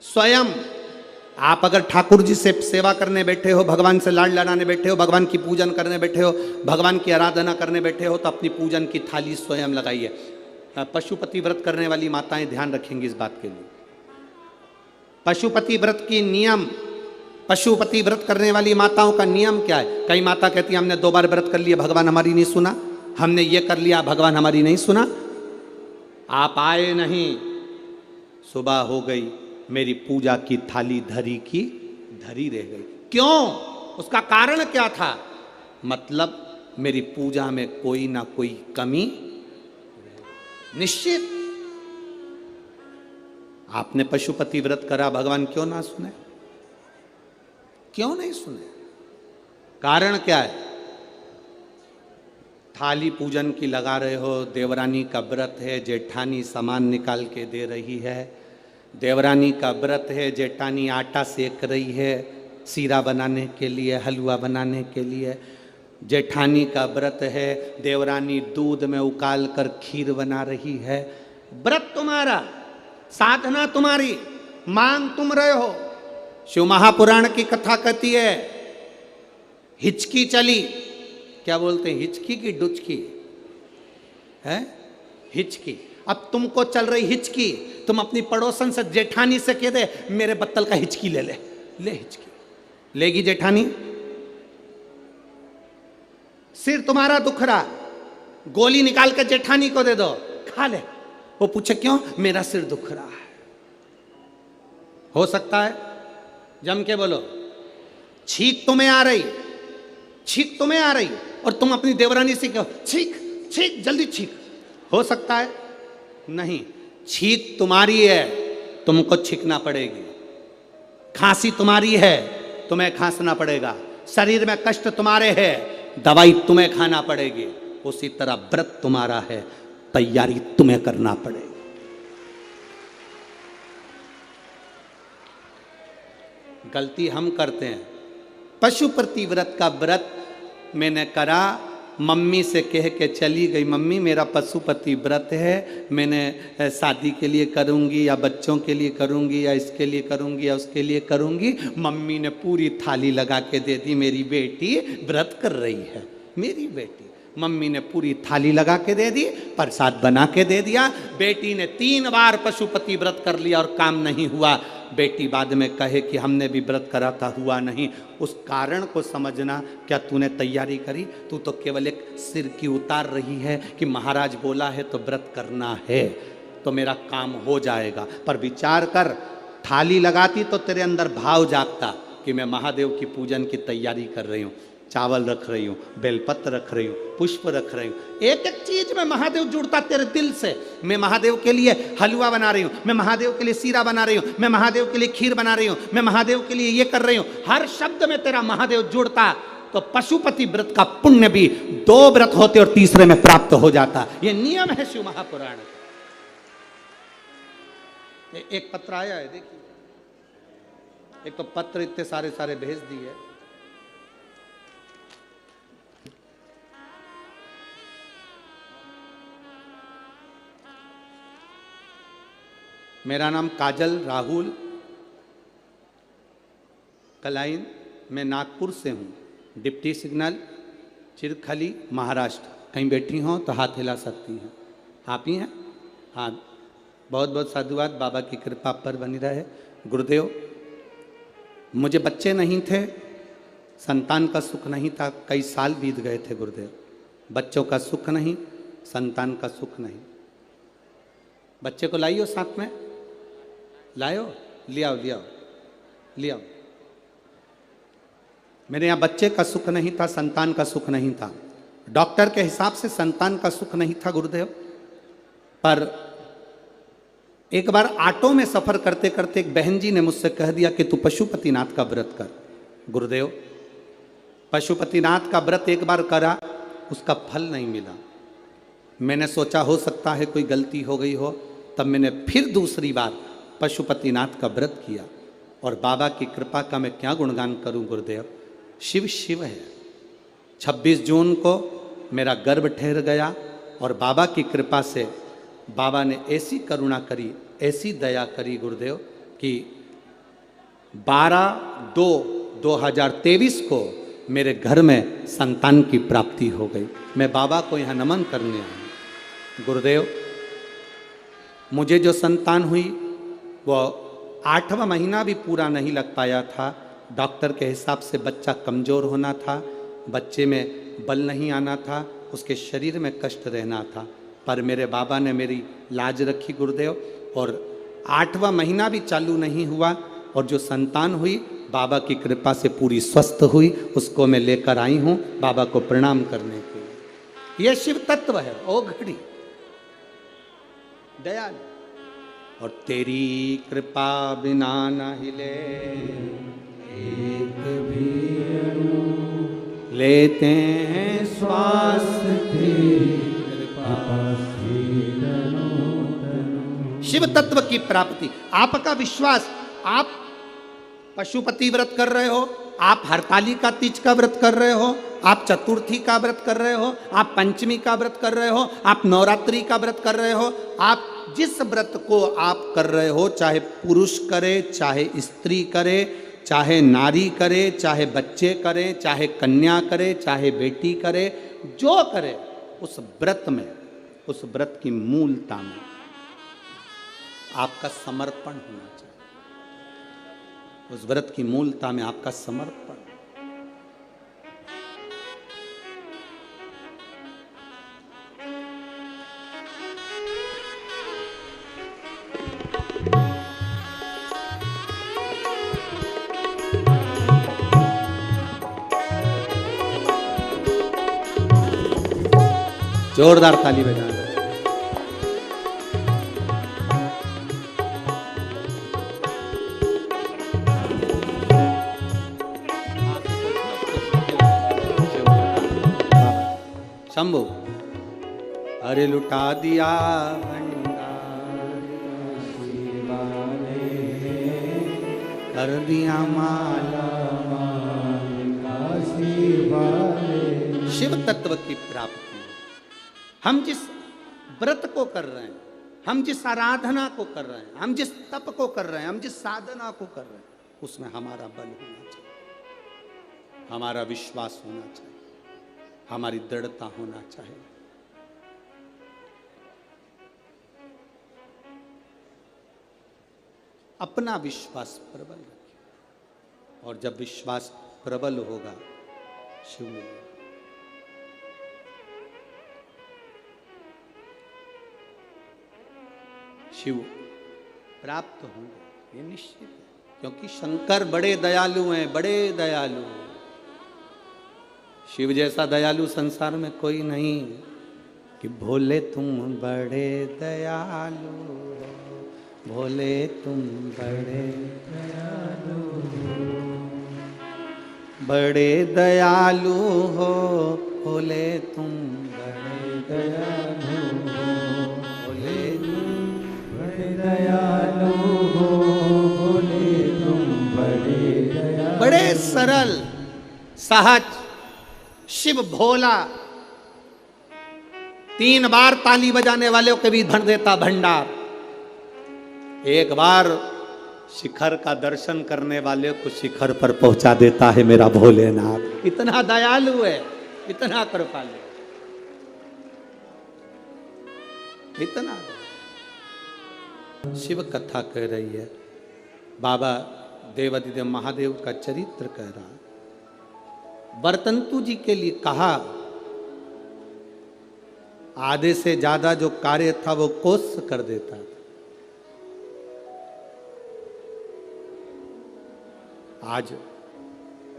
स्वयं, आप अगर ठाकुर जी से सेवा करने बैठे हो, भगवान से लाड लड़ाने बैठे हो, भगवान की पूजन करने बैठे हो, भगवान की आराधना करने बैठे हो, तो अपनी पूजन की थाली स्वयं लगाइए। पशुपति व्रत करने वाली माताएं ध्यान रखेंगी इस बात के लिए। पशुपति व्रत की नियम, पशुपति व्रत करने वाली माताओं का नियम क्या है? कई माता कहती है हमने 2 बार व्रत कर लिया, भगवान हमारी नहीं सुना, हमने ये कर लिया, भगवान हमारी नहीं सुना। आप आए नहीं, सुबह हो गई, मेरी पूजा की थाली धरी की धरी रह गई। क्यों? उसका कारण क्या था? मतलब मेरी पूजा में कोई ना कोई कमी निश्चित। आपने पशुपति व्रत करा, भगवान क्यों ना सुने? क्यों नहीं सुने? कारण क्या है? थाली पूजन की लगा रहे हो, देवरानी का व्रत है, जेठानी सामान निकाल के दे रही है, देवरानी का व्रत है, जेठानी आटा सेक रही है सीरा बनाने के लिए, हलवा बनाने के लिए, जेठानी का व्रत है, देवरानी दूध में उकाल कर खीर बना रही है। व्रत तुम्हारा, साधना तुम्हारी, मांग तुम रहे हो। शिव महापुराण की कथा कहती है हिचकी चली, क्या बोलते हैं, हिचकी की डुचकी है, हिचकी। अब तुमको चल रही हिचकी, तुम अपनी पड़ोसन से जेठानी से कह दे मेरे बत्तल का हिचकी ले ले, ले हिचकी, लेगी जेठानी? सिर तुम्हारा दुख रहा, गोली निकाल के जेठानी को दे दो, खा ले, वो पूछे क्यों? मेरा सिर दुख रहा है। हो सकता है? जम के बोलो। छींक तुम्हें आ रही, छींक तुम्हें आ रही और तुम अपनी देवरानी से कहो छींक छींक जल्दी छींक, हो सकता है? नहीं, छींक तुम्हारी है, तुमको छींकना पड़ेगी। खांसी तुम्हारी है, तुम्हें खांसना पड़ेगा। शरीर में कष्ट तुम्हारे है, दवाई तुम्हें खाना पड़ेगी। उसी तरह व्रत तुम्हारा है, तैयारी तुम्हें करना पड़ेगी। गलती हम करते हैं। पशुपति व्रत का व्रत मैंने करा, मम्मी से कह के चली गई, मम्मी मेरा पशुपति व्रत है, मैंने शादी के लिए करूंगी या बच्चों के लिए करूंगी या इसके लिए करूंगी या उसके लिए करूंगी। मम्मी ने पूरी थाली लगा के दे दी, मेरी बेटी व्रत कर रही है, मेरी बेटी। मम्मी ने पूरी थाली लगा के दे दी, प्रसाद बना के दे दिया। बेटी ने 3 बार पशुपति व्रत कर लिया और काम नहीं हुआ। बेटी बाद में कहे कि हमने भी व्रत करा था, हुआ नहीं। उस कारण को समझना। क्या तूने तैयारी करी? तू तो केवल एक सिर की उतार रही है कि महाराज बोला है तो व्रत करना है तो मेरा काम हो जाएगा। पर विचार कर, थाली लगाती तो तेरे अंदर भाव जागता कि मैं महादेव की पूजन की तैयारी कर रही हूँ, चावल रख रही हूँ, बेलपत्र रख रही हूँ, पुष्प रख रही हूँ, एक एक चीज में महादेव जुड़ता तेरे दिल से। मैं महादेव के लिए हलवा बना रही हूँ, मैं महादेव के लिए सीरा बना रही हूँ, मैं महादेव के लिए खीर बना रही हूँ, मैं महादेव के लिए ये कर रही हूँ। हर शब्द में तेरा महादेव जुड़ता तो पशुपति व्रत का पुण्य भी 2 व्रत होते और तीसरे में प्राप्त हो जाता। ये नियम है शिव महापुराण। एक पत्र आया है, देखिए। एक तो पत्र इतने सारे सारे भेज दिए। मेरा नाम काजल राहुल कलाइन, मैं नागपुर से हूँ, डिप्टी सिग्नल चिरखली महाराष्ट्र। कहीं बैठी हो तो हाथ हिला सकती हैं। आप ही हैं? हाँ, बहुत बहुत साधुवाद। बाबा की कृपा पर बनी रहे। गुरुदेव, मुझे बच्चे नहीं थे, संतान का सुख नहीं था, कई साल बीत गए थे गुरुदेव। बच्चों का सुख नहीं, संतान का सुख नहीं। बच्चे को लाइयो साथ में, लायो, ले आओ ले आओ ले आओ। मेरे यहाँ बच्चे का सुख नहीं था, संतान का सुख नहीं था। डॉक्टर के हिसाब से संतान का सुख नहीं था गुरुदेव। पर एक बार ऑटो में सफर करते करते एक बहन जी ने मुझसे कह दिया कि तू पशुपतिनाथ का व्रत कर। गुरुदेव, पशुपतिनाथ का व्रत एक बार करा, उसका फल नहीं मिला। मैंने सोचा हो सकता है कोई गलती हो गई हो। तब मैंने फिर दूसरी बार पशुपतिनाथ का व्रत किया और बाबा की कृपा का मैं क्या गुणगान करूं गुरुदेव। शिव शिव है। 26 जून को मेरा गर्भ ठहर गया और बाबा की कृपा से बाबा ने ऐसी करुणा करी, ऐसी दया करी गुरुदेव कि 12/2/2023 को मेरे घर में संतान की प्राप्ति हो गई। मैं बाबा को यहाँ नमन करने आया। गुरुदेव, मुझे जो संतान हुई वो 8वां महीना भी पूरा नहीं लग पाया था। डॉक्टर के हिसाब से बच्चा कमज़ोर होना था, बच्चे में बल नहीं आना था, उसके शरीर में कष्ट रहना था। पर मेरे बाबा ने मेरी लाज रखी गुरुदेव और 8वां महीना भी चालू नहीं हुआ और जो संतान हुई बाबा की कृपा से पूरी स्वस्थ हुई। उसको मैं लेकर आई हूँ बाबा को प्रणाम करने के लिए। यह शिव तत्व है। ओ घड़ी दयाल और तेरी कृपा बिना न हिले एक भी अणु, लेते हैं श्वास तेरी कृपा से शिव तत्व की प्राप्ति। आपका विश्वास, आप पशुपति व्रत कर रहे हो, आप हरतालिका तीज का व्रत कर रहे हो, आप चतुर्थी का व्रत कर रहे हो, आप पंचमी का व्रत कर रहे हो, आप नवरात्रि का व्रत कर रहे हो। आप जिस व्रत को आप कर रहे हो, चाहे पुरुष करे, चाहे स्त्री करे, चाहे नारी करे, चाहे बच्चे करें, चाहे कन्या करे, चाहे बेटी करे, जो करे, उस व्रत में, उस व्रत की मूलता में आपका समर्पण होना चाहिए। उस व्रत की मूलता में आपका समर्पण। जोरदार ताली बजाना। शंभु, अरे लुटा दिया कर दिया माला शिव तत्व की प्राप्ति। हम जिस व्रत को कर रहे हैं, हम जिस आराधना को कर रहे हैं, हम जिस तप को कर रहे हैं, हम जिस साधना को कर रहे हैं, उसमें हमारा बल होना चाहिए, हमारा विश्वास होना चाहिए। हमारी दृढ़ता होना चाहिए। अपना विश्वास प्रबल रखिए, और जब विश्वास प्रबल होगा शिव मिलेगा। शिव प्राप्त होंगे, ये निश्चित है, क्योंकि शंकर बड़े दयालु हैं, बड़े दयालु हैं। शिव जैसा दयालु संसार में कोई नहीं। कि भोले तुम बड़े दयालु हो, भोले तुम बड़े दयालु हो, बड़े दयालु हो, भोले तुम बड़े दयालु हो, भोले तुम बड़े दयालु हो, भोले तुम बड़े दयालु। बड़े सरल सहज शिव भोला, 3 बार ताली बजाने वालों के भी भर देता भंडार, एक बार शिखर का दर्शन करने वाले को शिखर पर पहुंचा देता है मेरा भोलेनाथ। इतना दयालु है, इतना कृपालु, इतना। शिव कथा कह रही है, बाबा देवादिदेव महादेव का चरित्र कह रहा है। वर्तंतु जी के लिए कहा, आधे से ज्यादा जो कार्य था वो कोस कर देता था। आज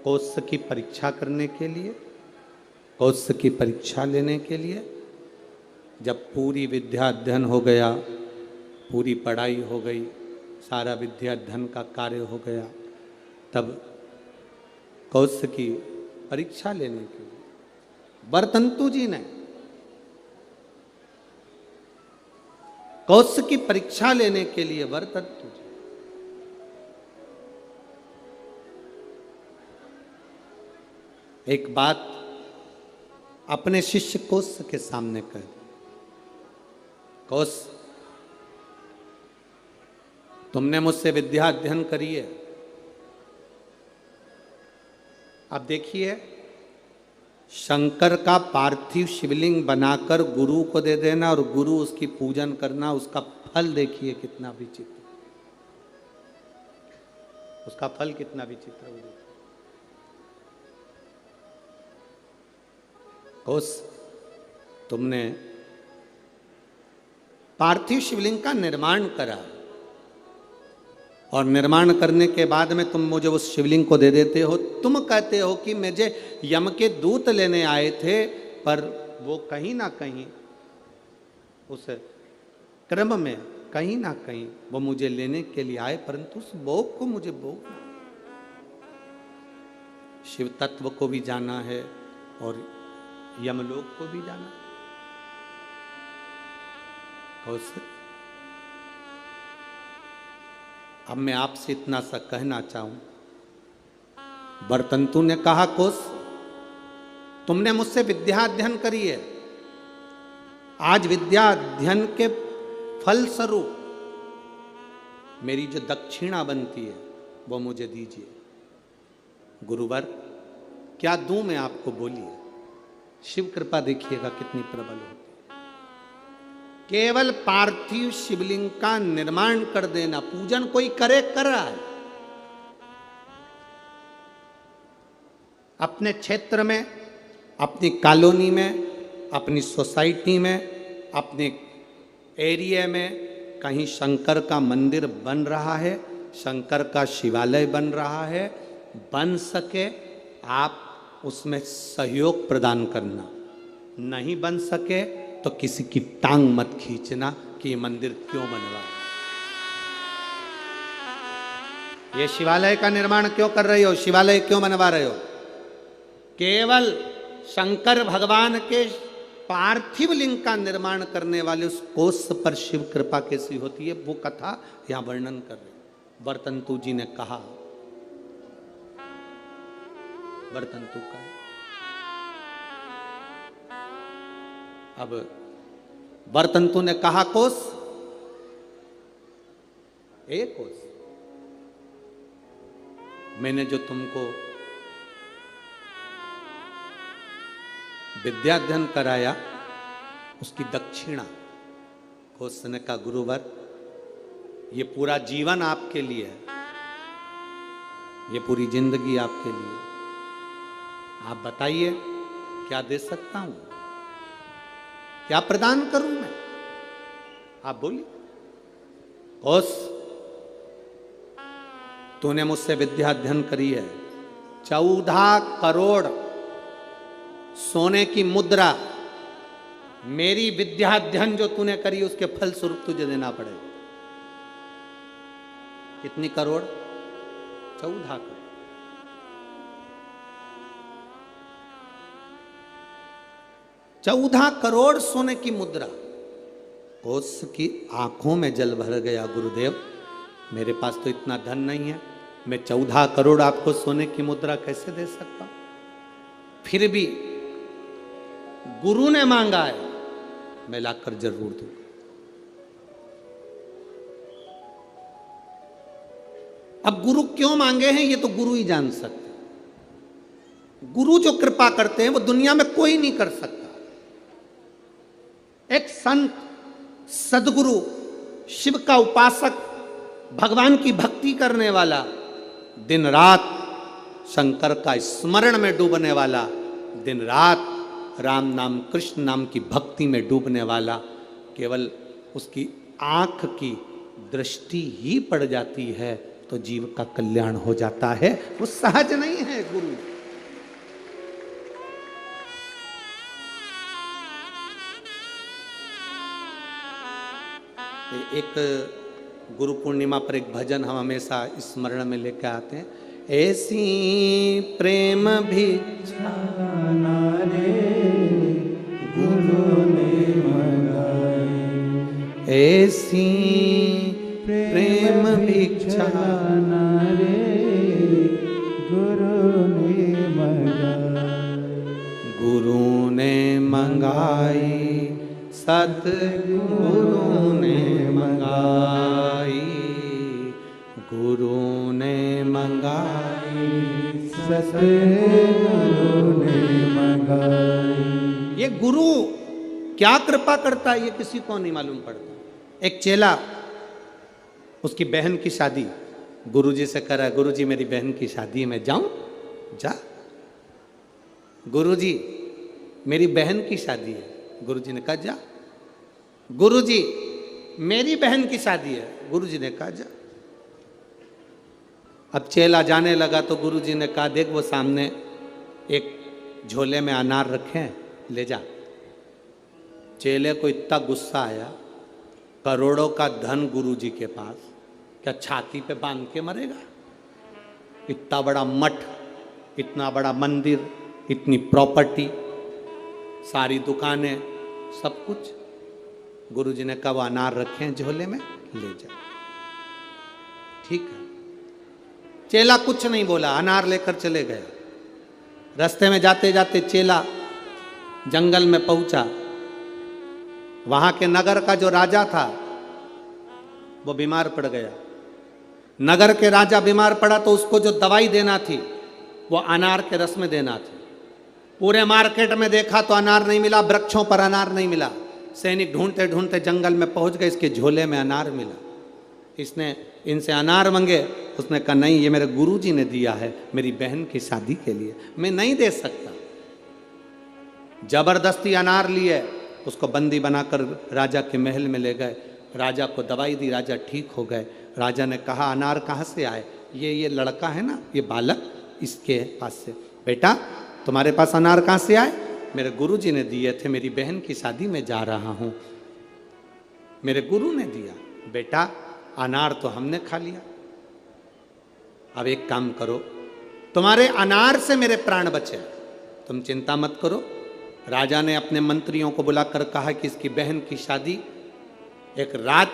कोस की परीक्षा करने के लिए, कोस की परीक्षा लेने के लिए, जब पूरी विद्या अध्ययन हो गया, पूरी पढ़ाई हो गई, सारा विद्या अध्ययन का कार्य हो गया, तब कोस की परीक्षा लेने के लिए वर्तंतु जी ने, कौश की परीक्षा लेने के लिए वर्तंतु जी एक बात अपने शिष्य कौश के सामने कह, कौश तुमने मुझसे विद्या अध्ययन करी है, अब देखिए शंकर का पार्थिव शिवलिंग बनाकर गुरु को दे देना और गुरु उसकी पूजन करना, उसका फल देखिए कितना विचित्र, उसका फल कितना विचित्र हो। कौश तुमने पार्थिव शिवलिंग का निर्माण करा, और निर्माण करने के बाद में तुम मुझे उस शिवलिंग को दे देते हो। तुम कहते हो कि मुझे यम के दूत लेने आए थे, पर वो कहीं ना कहीं उस क्रम में कहीं ना कहीं वो मुझे लेने के लिए आए, परंतु उस भोग को मुझे भोगना, शिव तत्व को भी जाना है और यमलोक को भी जाना। अब मैं आपसे इतना सा कहना चाहूं, वर्तंतु ने कहा कौश तुमने मुझसे विद्या अध्ययन करी है, आज विद्या अध्ययन के फल स्वरूप मेरी जो दक्षिणा बनती है वो मुझे दीजिए। गुरुवर क्या दूं मैं आपको, बोलिए। शिव कृपा देखिएगा कितनी प्रबल होती, केवल पार्थिव शिवलिंग का निर्माण कर देना, पूजन कोई करे कर रहा है, अपने क्षेत्र में, अपनी कॉलोनी में, अपनी सोसाइटी में, अपने एरिया में कहीं शंकर का मंदिर बन रहा है, शंकर का शिवालय बन रहा है, बन सके आप उसमें सहयोग प्रदान करना, नहीं बन सके तो किसी की टांग मत खींचना कि ये मंदिर क्यों बनवा, ये शिवालय का निर्माण क्यों कर रहे हो, शिवालय क्यों बनवा रहे हो। केवल शंकर भगवान के पार्थिव लिंग का निर्माण करने वाले उस कोष पर शिव कृपा कैसी होती है, वो कथा यहां वर्णन कर रहे। वर्तंतु जी ने कहा, वर्तंतु का, अब वर्तंतु ने कहा कोष, एक कोष मैंने जो तुमको विद्याध्ययन कराया, उसकी दक्षिणा को उसने कहा गुरुवर ये पूरा जीवन आपके लिए है, ये पूरी जिंदगी आपके लिए, आप बताइए क्या दे सकता हूं, क्या प्रदान करूं मैं, आप बोलिए। उस तूने मुझसे विद्या अध्ययन करी है, 14 करोड़ सोने की मुद्रा मेरी विद्या अध्ययन जो तूने करी उसके फल स्वरूप तुझे देना पड़ेगा। कितनी करोड़? 14 करोड़। 14 करोड़ सोने की मुद्रा। उसकी आंखों में जल भर गया, गुरुदेव मेरे पास तो इतना धन नहीं है, मैं 14 करोड़ आपको सोने की मुद्रा कैसे दे सकता हूं। फिर भी गुरु ने मांगा है, मैं लाकर जरूर दूंगा। अब गुरु क्यों मांगे हैं ये तो गुरु ही जान सकते हैं। गुरु जो कृपा करते हैं वो दुनिया में कोई नहीं कर सकता। एक संत, सदगुरु, शिव का उपासक, भगवान की भक्ति करने वाला, दिन रात शंकर का स्मरण में डूबने वाला, दिन रात राम नाम कृष्ण नाम की भक्ति में डूबने वाला, केवल उसकी आंख की दृष्टि ही पड़ जाती है तो जीव का कल्याण हो जाता है। वो सहज नहीं है गुरु। एक गुरु पूर्णिमा पर एक भजन हम हमेशा स्मरण में लेकर आते हैं, ऐसी प्रेम भिक्षा रे गुरु ने मंगाई, ऐसी प्रेम भिक्षा रे गुरु ने मंगाई, गुरु ने मंगाई, सतगुरु ने मंगाई, गुरु ने मंगाई, सतगुरु ने मंगाई। ये गुरु क्या कृपा करता है ये किसी को नहीं मालूम पड़ता। एक चेला, उसकी बहन की शादी गुरुजी से करा, गुरुजी मेरी बहन की शादी है, मैं जाऊं? जा। गुरुजी मेरी बहन की शादी है, गुरुजी ने कहा जा। गुरुजी मेरी बहन की शादी है, गुरुजी ने कहा जा। अब चेला जाने लगा तो गुरुजी ने कहा देख वो सामने एक झोले में अनार रखे हैं, ले जा। चेले को इतना गुस्सा आया, करोड़ों का धन गुरुजी के पास, क्या छाती पे बांध के मरेगा? इतना बड़ा मठ, इतना बड़ा मंदिर, इतनी प्रॉपर्टी, सारी दुकानें, सब कुछ। गुरुजी ने कहा वो अनार रखे हैं झोले में, ले जा। ठीक है। चेला कुछ नहीं बोला, अनार लेकर चले गए। रास्ते में जाते जाते चेला जंगल में पहुंचा। वहां के नगर का जो राजा था वो बीमार पड़ गया। नगर के राजा बीमार पड़ा तो उसको जो दवाई देना थी वो अनार के रस में देना थी। पूरे मार्केट में देखा तो अनार नहीं मिला, वृक्षों पर अनार नहीं मिला। सैनिक ढूंढते ढूंढते जंगल में पहुंच गए, इसके झोले में अनार मिला। इसने इनसे अनार मांगे, उसने कहा नहीं ये मेरे गुरुजी ने दिया है मेरी बहन की शादी के लिए, मैं नहीं दे सकता। जबरदस्ती अनार लिए, उसको बंदी बनाकर राजा के महल में ले गए। राजा को दवाई दी, राजा ठीक हो गए। राजा ने कहा अनार कहाँ से आए? ये लड़का है ना, ये बालक, इसके पास से। बेटा तुम्हारे पास अनार कहाँ से आए? मेरे गुरुजी ने दिए थे, मेरी बहन की शादी में जा रहा हूँ, मेरे गुरु ने दिया। बेटा अनार तो हमने खा लिया, अब एक काम करो, तुम्हारे अनार से मेरे प्राण बचे, तुम चिंता मत करो। राजा ने अपने मंत्रियों को बुलाकर कहा कि इसकी बहन की शादी एक राज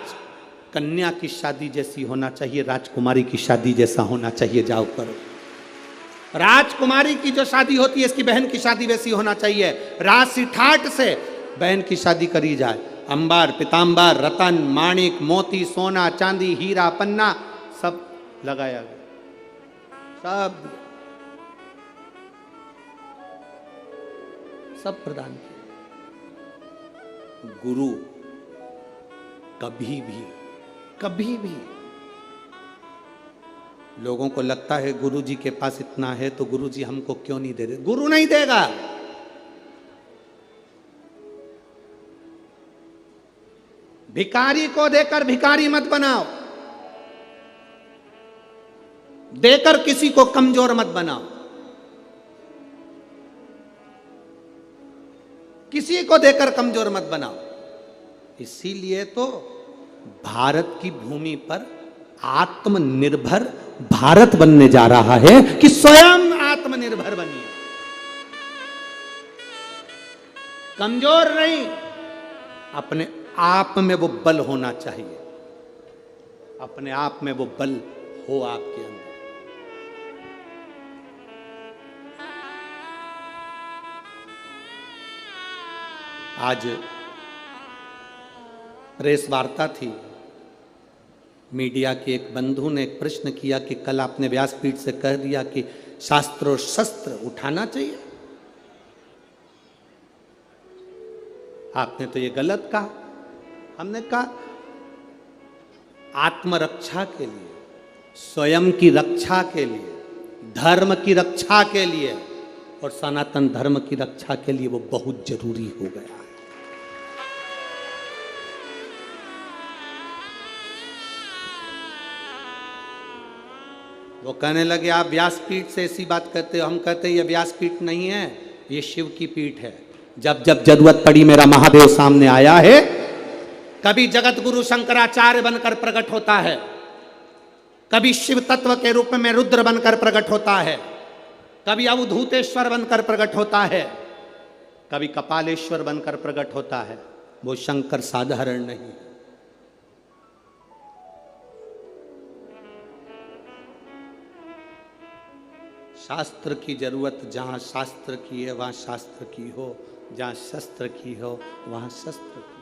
कन्या की शादी जैसी होना चाहिए, राजकुमारी की शादी जैसा होना चाहिए, जाओ करो। राजकुमारी की जो शादी होती है इसकी बहन की शादी वैसी होना चाहिए। राशि ठाट से बहन की शादी करी जाए। अंबार, पीतांबर, रतन, माणिक, मोती, सोना, चांदी, हीरा, पन्ना सब लगाया गया, सब सब प्रदान किया। गुरु कभी भी लोगों को लगता है गुरु जी के पास इतना है तो गुरु जी हमको क्यों नहीं दे रहे। गुरु नहीं देगा। भिखारी को देकर भिखारी मत बनाओ, देकर किसी को कमजोर मत बनाओ। किसी को देकर कमजोर मत बनाओ। इसीलिए तो भारत की भूमि पर आत्मनिर्भर भारत बनने जा रहा है कि स्वयं आत्मनिर्भर बनिए, कमजोर नहीं। अपने आप में वो बल होना चाहिए, अपने आप में वो बल हो आपके अंदर। आज प्रेस वार्ता थी, मीडिया के एक बंधु ने एक प्रश्न किया कि कल आपने व्यासपीठ से कह दिया कि शास्त्र और शस्त्र उठाना चाहिए, आपने तो ये गलत कहा। हमने कहा आत्मरक्षा के लिए, स्वयं की रक्षा के लिए, धर्म की रक्षा के लिए और सनातन धर्म की रक्षा के लिए वो बहुत जरूरी हो गया है। वो कहने लगे आप व्यासपीठ से ऐसी बात करते हो। हम कहते ये व्यासपीठ नहीं है, ये शिव की पीठ है। जब जब जरूरत पड़ी मेरा महादेव सामने आया है। कभी जगत गुरु शंकराचार्य बनकर प्रकट होता है, कभी शिव तत्व के रूप में रुद्र बनकर प्रकट होता है, कभी अवधूतेश्वर बनकर प्रकट होता है, कभी कपालेश्वर बनकर प्रकट होता है। वो शंकर साधारण नहीं है। शास्त्र की जरूरत जहां शास्त्र की है वहां शास्त्र की हो, जहां शस्त्र की हो वहां शस्त्र की।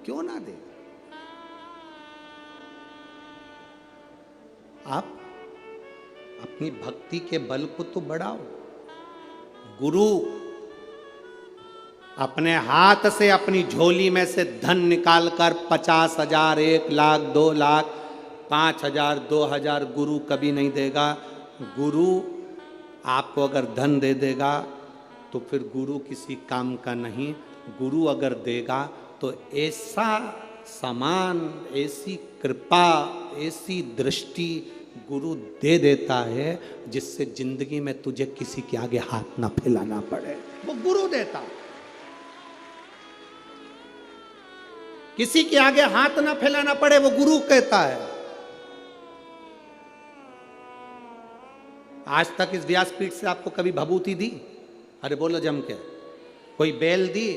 क्यों ना दे? आप अपनी भक्ति के बल को तो बढ़ाओ। गुरु अपने हाथ से अपनी झोली में से धन निकालकर 50,000, 1 लाख, 2 लाख, 5,000, 2,000 गुरु कभी नहीं देगा। गुरु आपको अगर धन दे देगा तो फिर गुरु किसी काम का नहीं। गुरु अगर देगा तो ऐसा समान, ऐसी कृपा, ऐसी दृष्टि गुरु दे देता है जिससे जिंदगी में तुझे किसी के आगे हाथ ना फैलाना पड़े। वो गुरु देता। किसी के आगे हाथ ना फैलाना पड़े वो गुरु कहता है। आज तक इस व्यासपीठ से आपको कभी भभूति दी? अरे बोलो जम के। कोई बेल दी,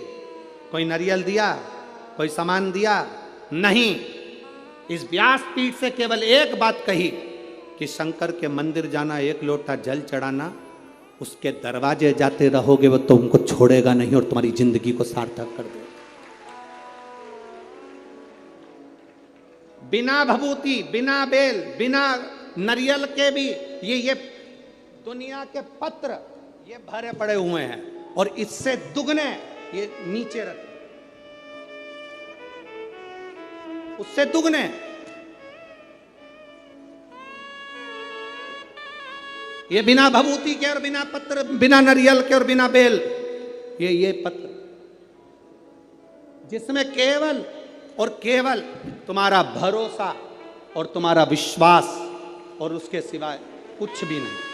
कोई नारियल दिया, कोई सामान दिया? नहीं। इस व्यासपीठ से केवल एक बात कही कि शंकर के मंदिर जाना, 1 लोटा जल चढ़ाना, उसके दरवाजे जाते रहोगे वो तुमको छोड़ेगा नहीं और तुम्हारी जिंदगी को सार्थक कर देगा। बिना भभूति, बिना बेल, बिना नारियल के भी ये दुनिया के पत्र ये भरे पड़े हुए हैं और इससे दुगने ये नीचे रख, उससे दुगने। ये बिना भभूति के और बिना पत्र, बिना नारियल के और बिना बेल, ये पत्र जिसमें केवल और केवल तुम्हारा भरोसा और तुम्हारा विश्वास और उसके सिवाय कुछ भी नहीं।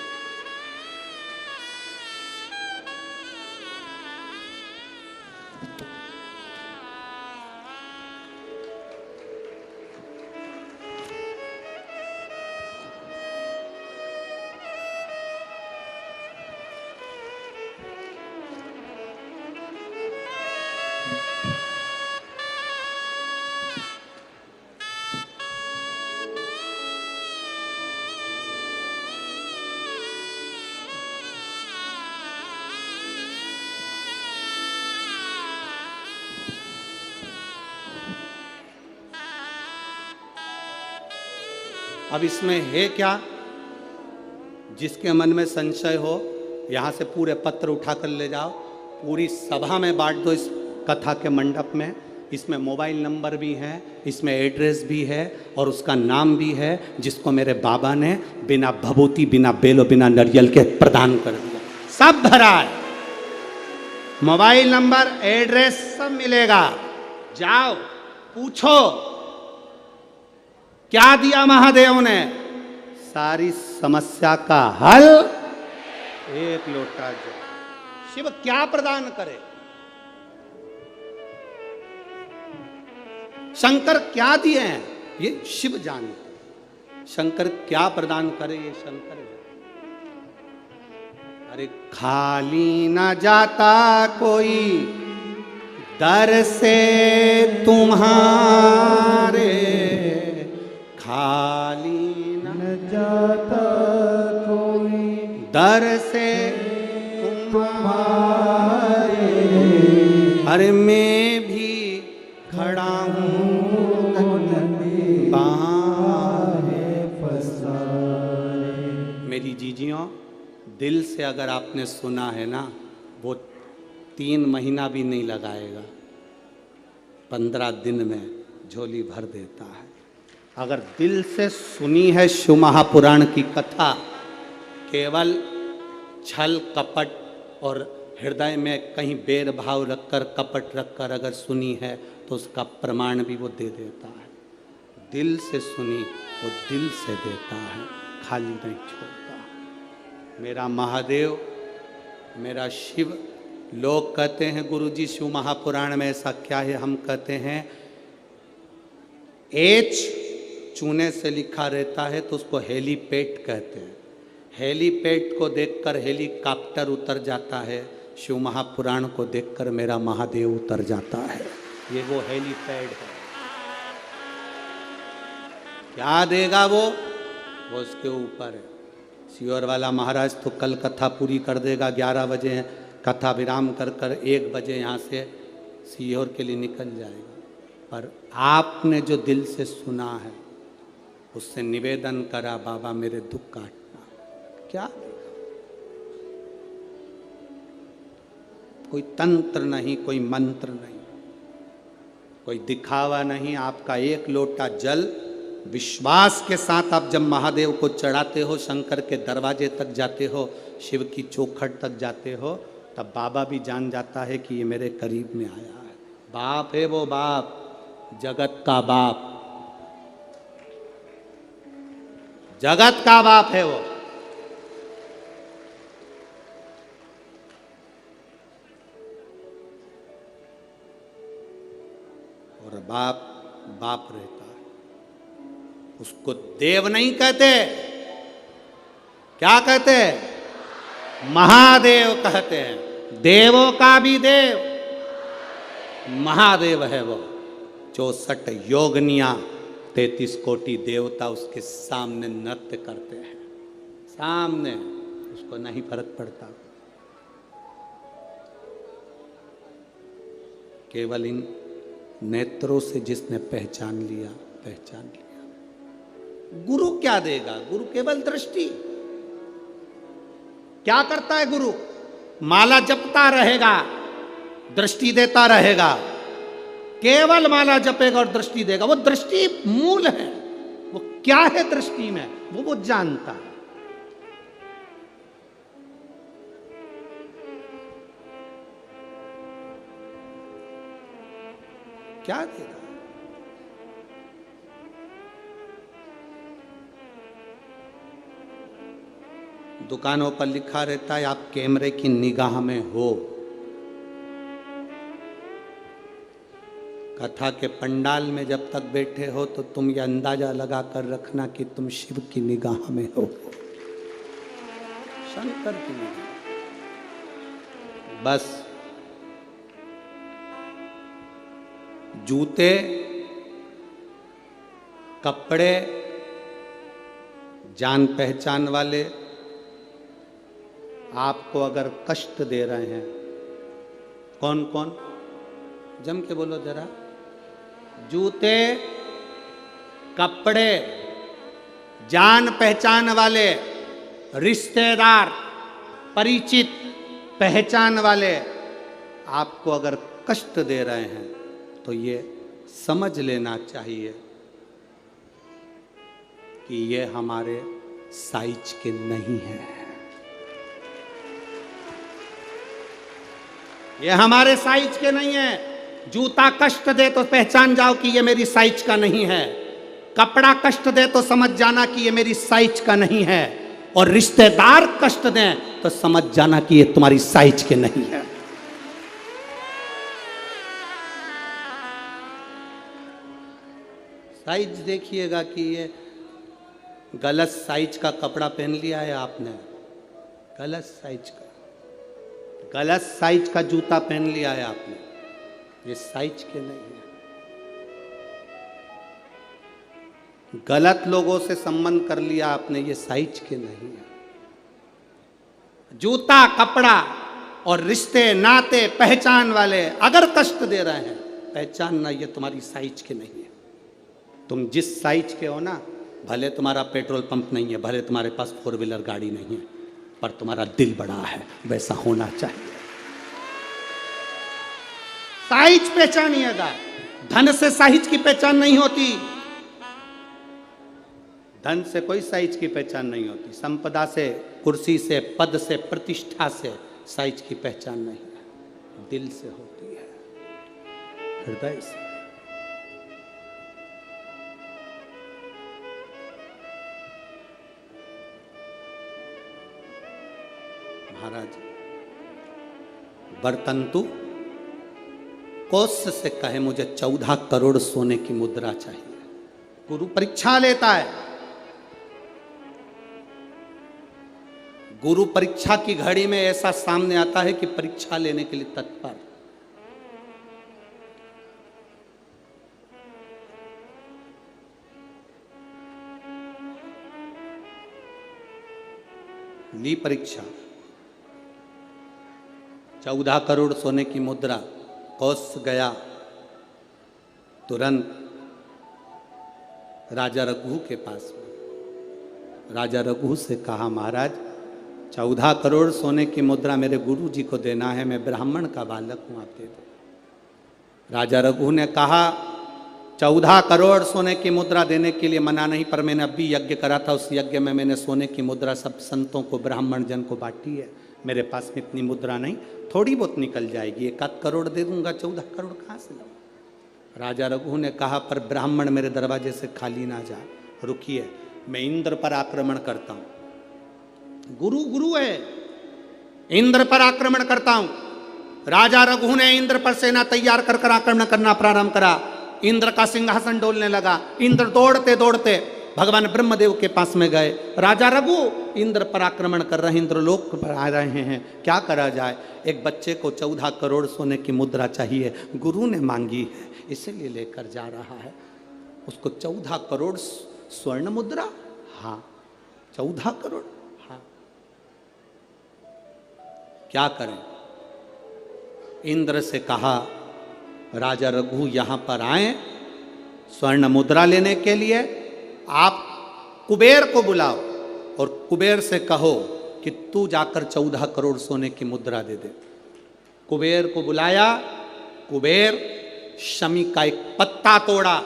अब इसमें है क्या? जिसके मन में संशय हो यहाँ से पूरे पत्र उठा कर ले जाओ, पूरी सभा में बांट दो इस कथा के मंडप में। इसमें मोबाइल नंबर भी है, इसमें एड्रेस भी है और उसका नाम भी है, जिसको मेरे बाबा ने बिना भभूति, बिना बेलो, बिना नरियल के प्रदान कर दिया। सब भरा है, मोबाइल नंबर, एड्रेस सब मिलेगा। जाओ पूछो क्या दिया महादेव ने, सारी समस्या का हल एक लोटा जल। शिव क्या प्रदान करे, शंकर क्या दिए हैं ये शिव जानते। शंकर क्या प्रदान करे ये शंकर जानते। अरे खाली ना जाता कोई दर से तुम्हारे, खाली न जाता कोई दर से तुम्हारे। अरे मैं भी खड़ा हूँ मेरी जीजियों, दिल से अगर आपने सुना है ना, वो 3 महीना भी नहीं लगाएगा, 15 दिन में झोली भर देता है। अगर दिल से सुनी है शिव महापुराण की कथा, केवल छल कपट और हृदय में कहीं बेर भाव रखकर, कपट रखकर अगर सुनी है तो उसका प्रमाण भी वो दे देता है। दिल से सुनी वो दिल से देता है, खाली नहीं छोड़ता। मेरा महादेव, मेरा शिव, लोग कहते हैं गुरुजी शिव महापुराण में ऐसा क्या है, हम कहते हैं एच चूने से लिखा रहता है तो उसको हेलीपैड कहते हैं। हेलीपैड को देखकर हेलीकॉप्टर उतर जाता है, शिव महापुराण को देखकर मेरा महादेव उतर जाता है। ये वो हेलीपैड है। क्या देगा वो उसके ऊपर है। सियोर वाला महाराज तो कल कथा पूरी कर देगा, 11 बजे कथा विराम कर 1 बजे यहाँ से सियोर के लिए निकल जाएगा। पर आपने जो दिल से सुना है, उससे निवेदन करा, बाबा मेरे दुख काटना, क्या देगा? कोई तंत्र नहीं, कोई मंत्र नहीं, कोई दिखावा नहीं। आपका एक लोटा जल विश्वास के साथ आप जब महादेव को चढ़ाते हो, शंकर के दरवाजे तक जाते हो, शिव की चौखट तक जाते हो, तब बाबा भी जान जाता है कि ये मेरे करीब में आया है। बाप है वो, बाप, जगत का बाप, जगत का बाप है वो। और बाप बाप रहता है, उसको देव नहीं कहते, क्या कहते हैं? महादेव कहते हैं। देवों का भी देव महादेव है वो। 64 योगनियां, 33 कोटि देवता उसके सामने नृत्य करते हैं, सामने, उसको नहीं फर्क पड़ता। केवल इन नेत्रों से जिसने पहचान लिया, पहचान लिया। गुरु क्या देगा? गुरु केवल दृष्टि। क्या करता है गुरु? माला जपता रहेगा, दृष्टि देता रहेगा। केवल माला जपेगा और दृष्टि देगा। वो दृष्टि मूल है। वो क्या है दृष्टि में, वो जानता है। क्या देगा? दुकानों पर लिखा रहता है आप कैमरे की निगाह में हो। कथा के पंडाल में जब तक बैठे हो तो तुम ये अंदाजा लगा कर रखना कि तुम शिव की निगाह में हो, शंकर की निगाह। बस जूते, कपड़े, जान पहचान वाले आपको अगर कष्ट दे रहे हैं, कौन कौन? जम के बोलो जरा। जूते, कपड़े, जान पहचान वाले, रिश्तेदार, परिचित, पहचान वाले आपको अगर कष्ट दे रहे हैं तो ये समझ लेना चाहिए कि ये हमारे साइज के नहीं है। ये हमारे साइज के नहीं है। जूता कष्ट दे तो पहचान जाओ कि ये मेरी साइज का नहीं है। कपड़ा कष्ट दे तो समझ जाना कि ये मेरी साइज का नहीं है। और रिश्तेदार कष्ट दें तो समझ जाना कि ये तुम्हारी साइज के नहीं है। साइज देखिएगा कि ये गलत साइज का कपड़ा पहन लिया है आपने, गलत साइज का, गलत साइज का जूता पहन लिया है आपने, ये साइज के नहीं है। गलत लोगों से संबंध कर लिया आपने, ये साइज के नहीं है। जूता, कपड़ा और रिश्ते, नाते, पहचान वाले अगर कष्ट दे रहे हैं, पहचानना ये तुम्हारी साइज के नहीं है। तुम जिस साइज के हो ना, भले तुम्हारा पेट्रोल पंप नहीं है, भले तुम्हारे पास 4 व्हीलर गाड़ी नहीं है, पर तुम्हारा दिल बड़ा है, वैसा होना चाहिए। साइज पहचानिएगा। धन से साइज की पहचान नहीं होती। धन से कोई साइज की पहचान नहीं होती। संपदा से, कुर्सी से, पद से, प्रतिष्ठा से साइज की पहचान नहीं है। दिल से होती है, हृदय से। महाराज बर्तंतु कोष से कहे मुझे 14 करोड़ सोने की मुद्रा चाहिए। गुरु परीक्षा लेता है। गुरु परीक्षा की घड़ी में ऐसा सामने आता है कि परीक्षा लेने के लिए तत्पर। ली परीक्षा, 14 करोड़ सोने की मुद्रा, कोष गया, तुरंत राजा रघु के पास में। राजा रघु से कहा, महाराज 14 करोड़ सोने की मुद्रा मेरे गुरु जी को देना है, मैं ब्राह्मण का बालक हूं, आप दे दो। राजा रघु ने कहा 14 करोड़ सोने की मुद्रा देने के लिए मना नहीं, पर मैंने अभी यज्ञ करा था, उस यज्ञ में मैंने सोने की मुद्रा सब संतों को, ब्राह्मण जन को बांटी है। मेरे पास में इतनी मुद्रा नहीं, थोड़ी बहुत निकल जाएगी, 1 करोड़ दे दूंगा, 14 करोड़ कहाँ से लाऊं? राजा रघु ने कहा, पर ब्राह्मण मेरे दरवाजे से खाली ना जाए, रुकिए, मैं इंद्र पर आक्रमण करता हूं। गुरु गुरु है, इंद्र पर आक्रमण करता हूं। राजा रघु ने इंद्र पर सेना तैयार कर आक्रमण करना प्रारंभ करा। इंद्र का सिंहासन डोलने लगा। इंद्र दौड़ते दौड़ते भगवान ब्रह्मदेव के पास में गए। राजा रघु इंद्र पर आक्रमण कर रहे हैं, इंद्रलोक पर आ रहे हैं, क्या करा जाए? एक बच्चे को 14 करोड़ सोने की मुद्रा चाहिए, गुरु ने मांगी है, इसीलिए लेकर जा रहा है। उसको 14 करोड़ स्वर्ण मुद्रा, हाँ 14 करोड़, हाँ क्या करें? इंद्र से कहा, राजा रघु यहां पर आए स्वर्ण मुद्रा लेने के लिए, आप कुबेर को बुलाओ और कुबेर से कहो कि तू जाकर 14 करोड़ सोने की मुद्रा दे दे। कुबेर को बुलाया। कुबेर शमी का एक पत्ता तोड़ा।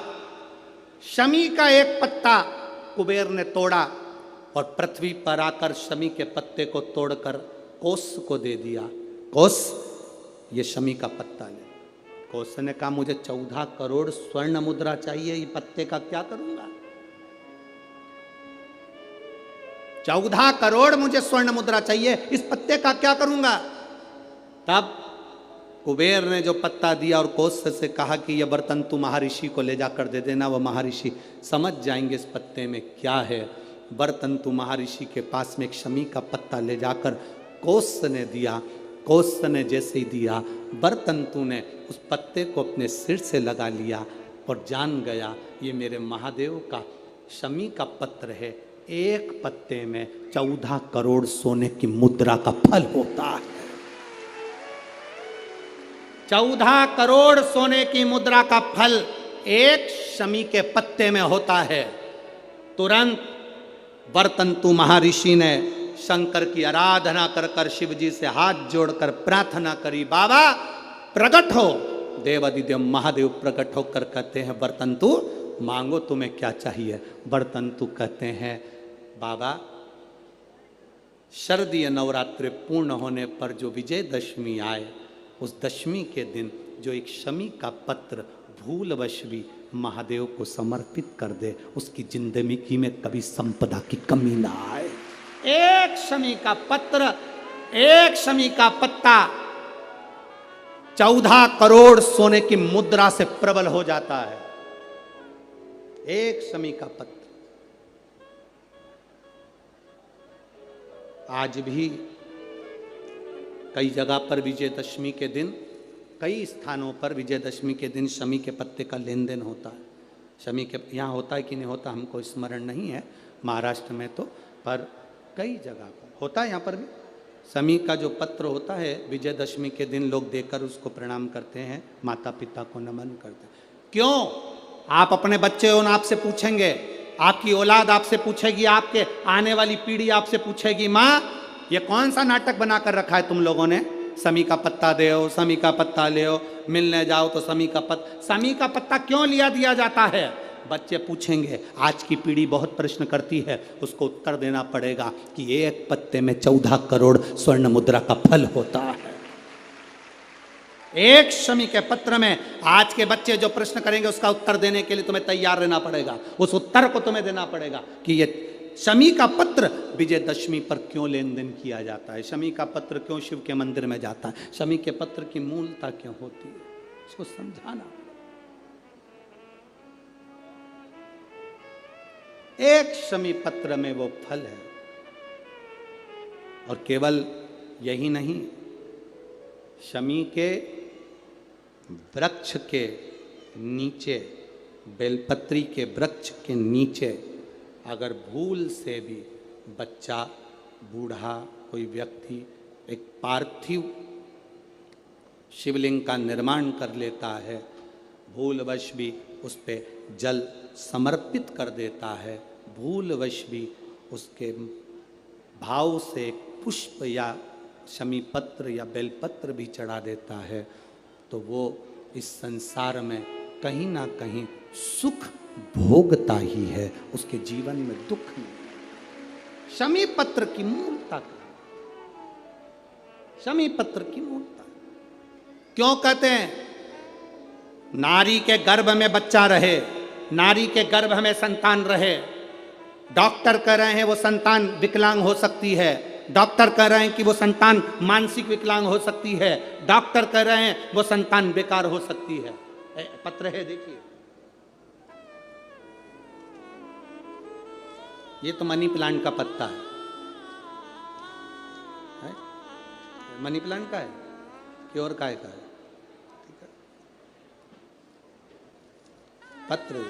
शमी का एक पत्ता कुबेर ने तोड़ा और पृथ्वी पर आकर शमी के पत्ते को तोड़कर कोस को दे दिया। कोस, ये शमी का पत्ता ले। कोस ने कहा, मुझे 14 करोड़ स्वर्ण मुद्रा चाहिए, ये पत्ते का क्या करूंगा? 14 करोड़ मुझे स्वर्ण मुद्रा चाहिए, इस पत्ते का क्या करूंगा? तब कुबेर ने जो पत्ता दिया और कोस से कहा कि यह बर्तन तू महर्षि को ले जाकर दे देना, वह महर्षि समझ जाएंगे इस पत्ते में क्या है। बर्तन तू महर्षि के पास में एक शमी का पत्ता ले जाकर कोस ने दिया। कोस ने जैसे ही दिया, बर्तंतु ने उस पत्ते को अपने सिर से लगा लिया और जान गया ये मेरे महादेव का शमी का पत्र है। एक पत्ते में 14 करोड़ सोने की मुद्रा का फल होता है। 14 करोड़ सोने की मुद्रा का फल एक शमी के पत्ते में होता है। तुरंत बर्तंतु महर्षि ने शंकर की आराधना कर कर शिव जी से हाथ जोड़कर प्रार्थना करी, बाबा प्रकट हो। देवादिदेव महादेव प्रकट होकर कहते हैं बर्तन तू मांगो, तुम्हें क्या चाहिए। बर्तन तू कहते हैं बाबा शरदीय नवरात्रि पूर्ण होने पर जो विजयदशमी आए, उस दशमी के दिन जो एक शमी का पत्र भूलवश भी महादेव को समर्पित कर दे, उसकी जिंदगी में कभी संपदा की कमी ना आए। एक शमी का पत्र, एक शमी का पत्ता 14 करोड़ सोने की मुद्रा से प्रबल हो जाता है। एक शमी का पत्र। आज भी कई जगह पर विजयदशमी के दिन, कई स्थानों पर विजयदशमी के दिन शमी के पत्ते का लेन देन होता है। शमी के यहाँ होता है कि नहीं होता हमको स्मरण नहीं है, महाराष्ट्र में तो, पर कई जगह पर होता है। यहाँ पर भी शमी का जो पत्र होता है विजयदशमी के दिन लोग देकर उसको प्रणाम करते हैं, माता पिता को नमन करते हैं। क्यों? आप अपने बच्चे हो, आपसे पूछेंगे, आपकी औलाद आपसे पूछेगी, आपके आने वाली पीढ़ी आपसे पूछेगी, माँ ये कौन सा नाटक बनाकर रखा है तुम लोगों ने? शमी का पत्ता दे, शमी का पत्ता ले, मिलने जाओ तो शमी का पत्ता। शमी का पत्ता क्यों लिया दिया जाता है? बच्चे पूछेंगे, आज की पीढ़ी बहुत प्रश्न करती है, उसको उत्तर देना पड़ेगा कि एक पत्ते में 14 करोड़ स्वर्ण मुद्रा का फल होता है। एक शमी के पत्र में आज के बच्चे जो प्रश्न करेंगे उसका उत्तर देने के लिए तुम्हें तैयार रहना पड़ेगा। उस उत्तर को तुम्हें देना पड़ेगा कि ये शमी का पत्र विजयदशमी पर क्यों लेन देन किया जाता है, शमी का पत्र क्यों शिव के मंदिर में जाता है, शमी के पत्र की मूलता क्यों होती है, इसको समझाना। एक शमी पत्र में वो फल है। और केवल यही नहीं, शमी के वृक्ष के नीचे, बेलपत्री के वृक्ष के नीचे अगर भूल से भी बच्चा, बूढ़ा, कोई व्यक्ति एक पार्थिव शिवलिंग का निर्माण कर लेता है, भूलवश भी उस पे जल समर्पित कर देता है, भूलवश भी उसके भाव से पुष्प या शमी पत्र या बेलपत्र भी चढ़ा देता है, तो वो इस संसार में कहीं ना कहीं सुख भोगता ही है, उसके जीवन में दुख नहीं। शमी पत्र की मूलता, शमी पत्र की मूलता क्यों कहते हैं? नारी के गर्भ में बच्चा रहे, नारी के गर्भ में संतान रहे। डॉक्टर कह रहे हैं वो संतान विकलांग हो सकती है, डॉक्टर कह रहे हैं कि वो संतान मानसिक विकलांग हो सकती है, डॉक्टर कह रहे हैं वो संतान बेकार हो सकती है। पत्र है, देखिए, ये तो मनी प्लांट का पत्ता है? मनी प्लांट का है कि और काय का है? ठीक है, पत्र।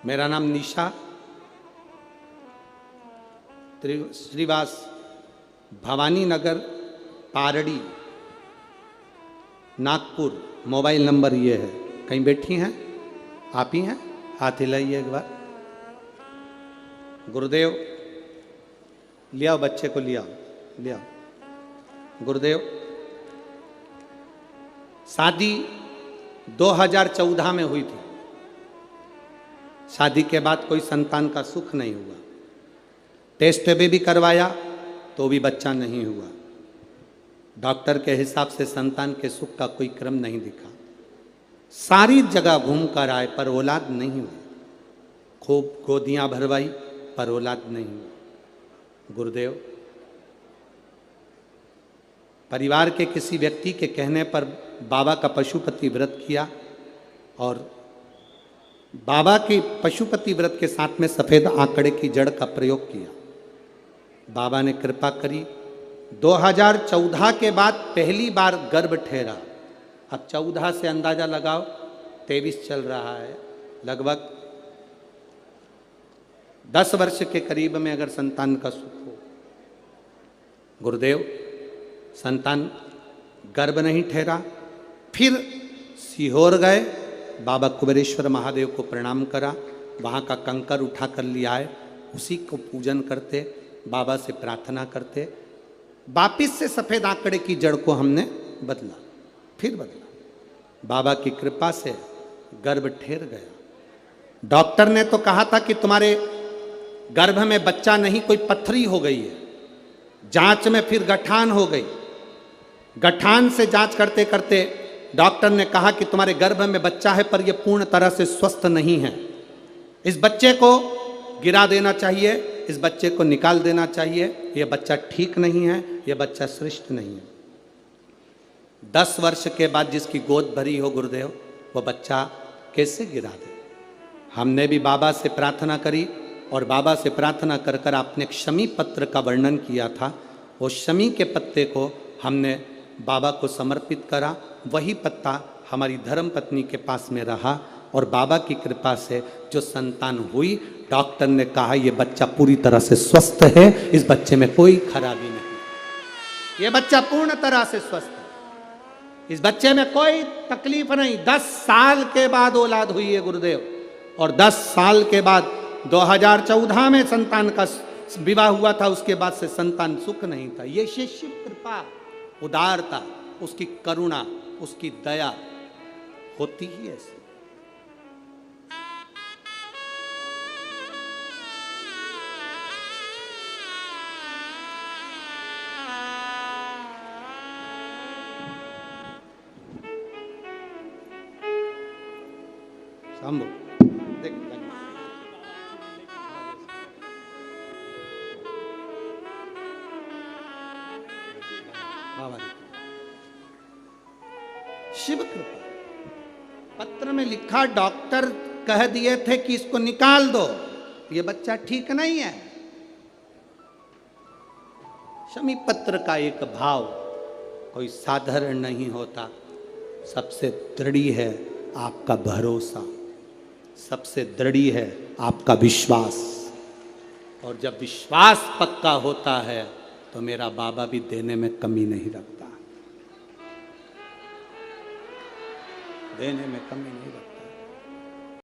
मेरा नाम निशा श्रीवास, भवानी नगर, पारड़ी, नागपुर। मोबाइल नंबर ये है। कहीं बैठी हैं? आप ही हैं? हाथ हिलाइए एक बार। गुरुदेव, ले आओ बच्चे को, ले आओ, ले आओ। गुरुदेव, शादी 2014 में हुई थी। शादी के बाद कोई संतान का सुख नहीं हुआ, टेस्ट भी करवाया तो भी बच्चा नहीं हुआ। डॉक्टर के हिसाब से संतान के सुख का कोई क्रम नहीं दिखा। सारी जगह घूम कर आए पर औलाद नहीं हुई, खूब गोदियां भरवाई पर औलाद नहीं हुई। गुरुदेव, परिवार के किसी व्यक्ति के कहने पर बाबा का पशुपति व्रत किया और बाबा की पशुपति व्रत के साथ में सफ़ेद आंकड़े की जड़ का प्रयोग किया। बाबा ने कृपा करी। 2014 के बाद पहली बार गर्भ ठहरा। अब 14 से अंदाजा लगाओ, 23 चल रहा है, लगभग 10 वर्ष के करीब में अगर संतान का सुख हो। गुरुदेव, संतान गर्भ नहीं ठहरा, फिर सीहोर गए, बाबा कुबेरेश्वर महादेव को प्रणाम करा, वहाँ का कंकर उठा कर ले आए, उसी को पूजन करते, बाबा से प्रार्थना करते। वापिस से सफ़ेद आंकड़े की जड़ को हमने बदला, फिर बदला। बाबा की कृपा से गर्भ ठहर गया। डॉक्टर ने तो कहा था कि तुम्हारे गर्भ में बच्चा नहीं, कोई पत्थरी हो गई है। जांच में फिर गठान हो गई। गठान से जांच करते करते डॉक्टर ने कहा कि तुम्हारे गर्भ में बच्चा है, पर यह पूर्ण तरह से स्वस्थ नहीं है। इस बच्चे को गिरा देना चाहिए, इस बच्चे को निकाल देना चाहिए, यह बच्चा ठीक नहीं है, यह बच्चा श्रेष्ठ नहीं है। 10 वर्ष के बाद जिसकी गोद भरी हो गुरुदेव, वो बच्चा कैसे गिरा दे। हमने भी बाबा से प्रार्थना करी, और बाबा से प्रार्थना कर कर आपने शमी पत्र का वर्णन किया था। वो शमी के पत्ते को हमने बाबा को समर्पित करा। वही पत्ता हमारी धर्म पत्नी के पास में रहा, और बाबा की कृपा से जो संतान हुई, डॉक्टर ने कहा ये बच्चा पूरी तरह से स्वस्थ है, इस बच्चे में कोई खराबी नहीं, ये बच्चा पूर्ण तरह से स्वस्थ है, इस बच्चे में कोई तकलीफ नहीं। 10 साल के बाद औलाद हुई है गुरुदेव, और 10 साल के बाद 2014 में संतान का विवाह हुआ था। उसके बाद से संतान सुख नहीं था। ये शिव कृपा, उदारता, उसकी करुणा, उसकी दया होती ही ऐसी। शंभू देख शिव कृपा। पत्र में लिखा, डॉक्टर कह दिए थे कि इसको निकाल दो, ये बच्चा ठीक नहीं है। शमी पत्र का एक भाव कोई साधारण नहीं होता। सबसे दृढ़ है आपका भरोसा, सबसे दृढ़ है आपका विश्वास, और जब विश्वास पक्का होता है तो मेरा बाबा भी देने में कमी नहीं रखता, देने में कमी नहीं रखता।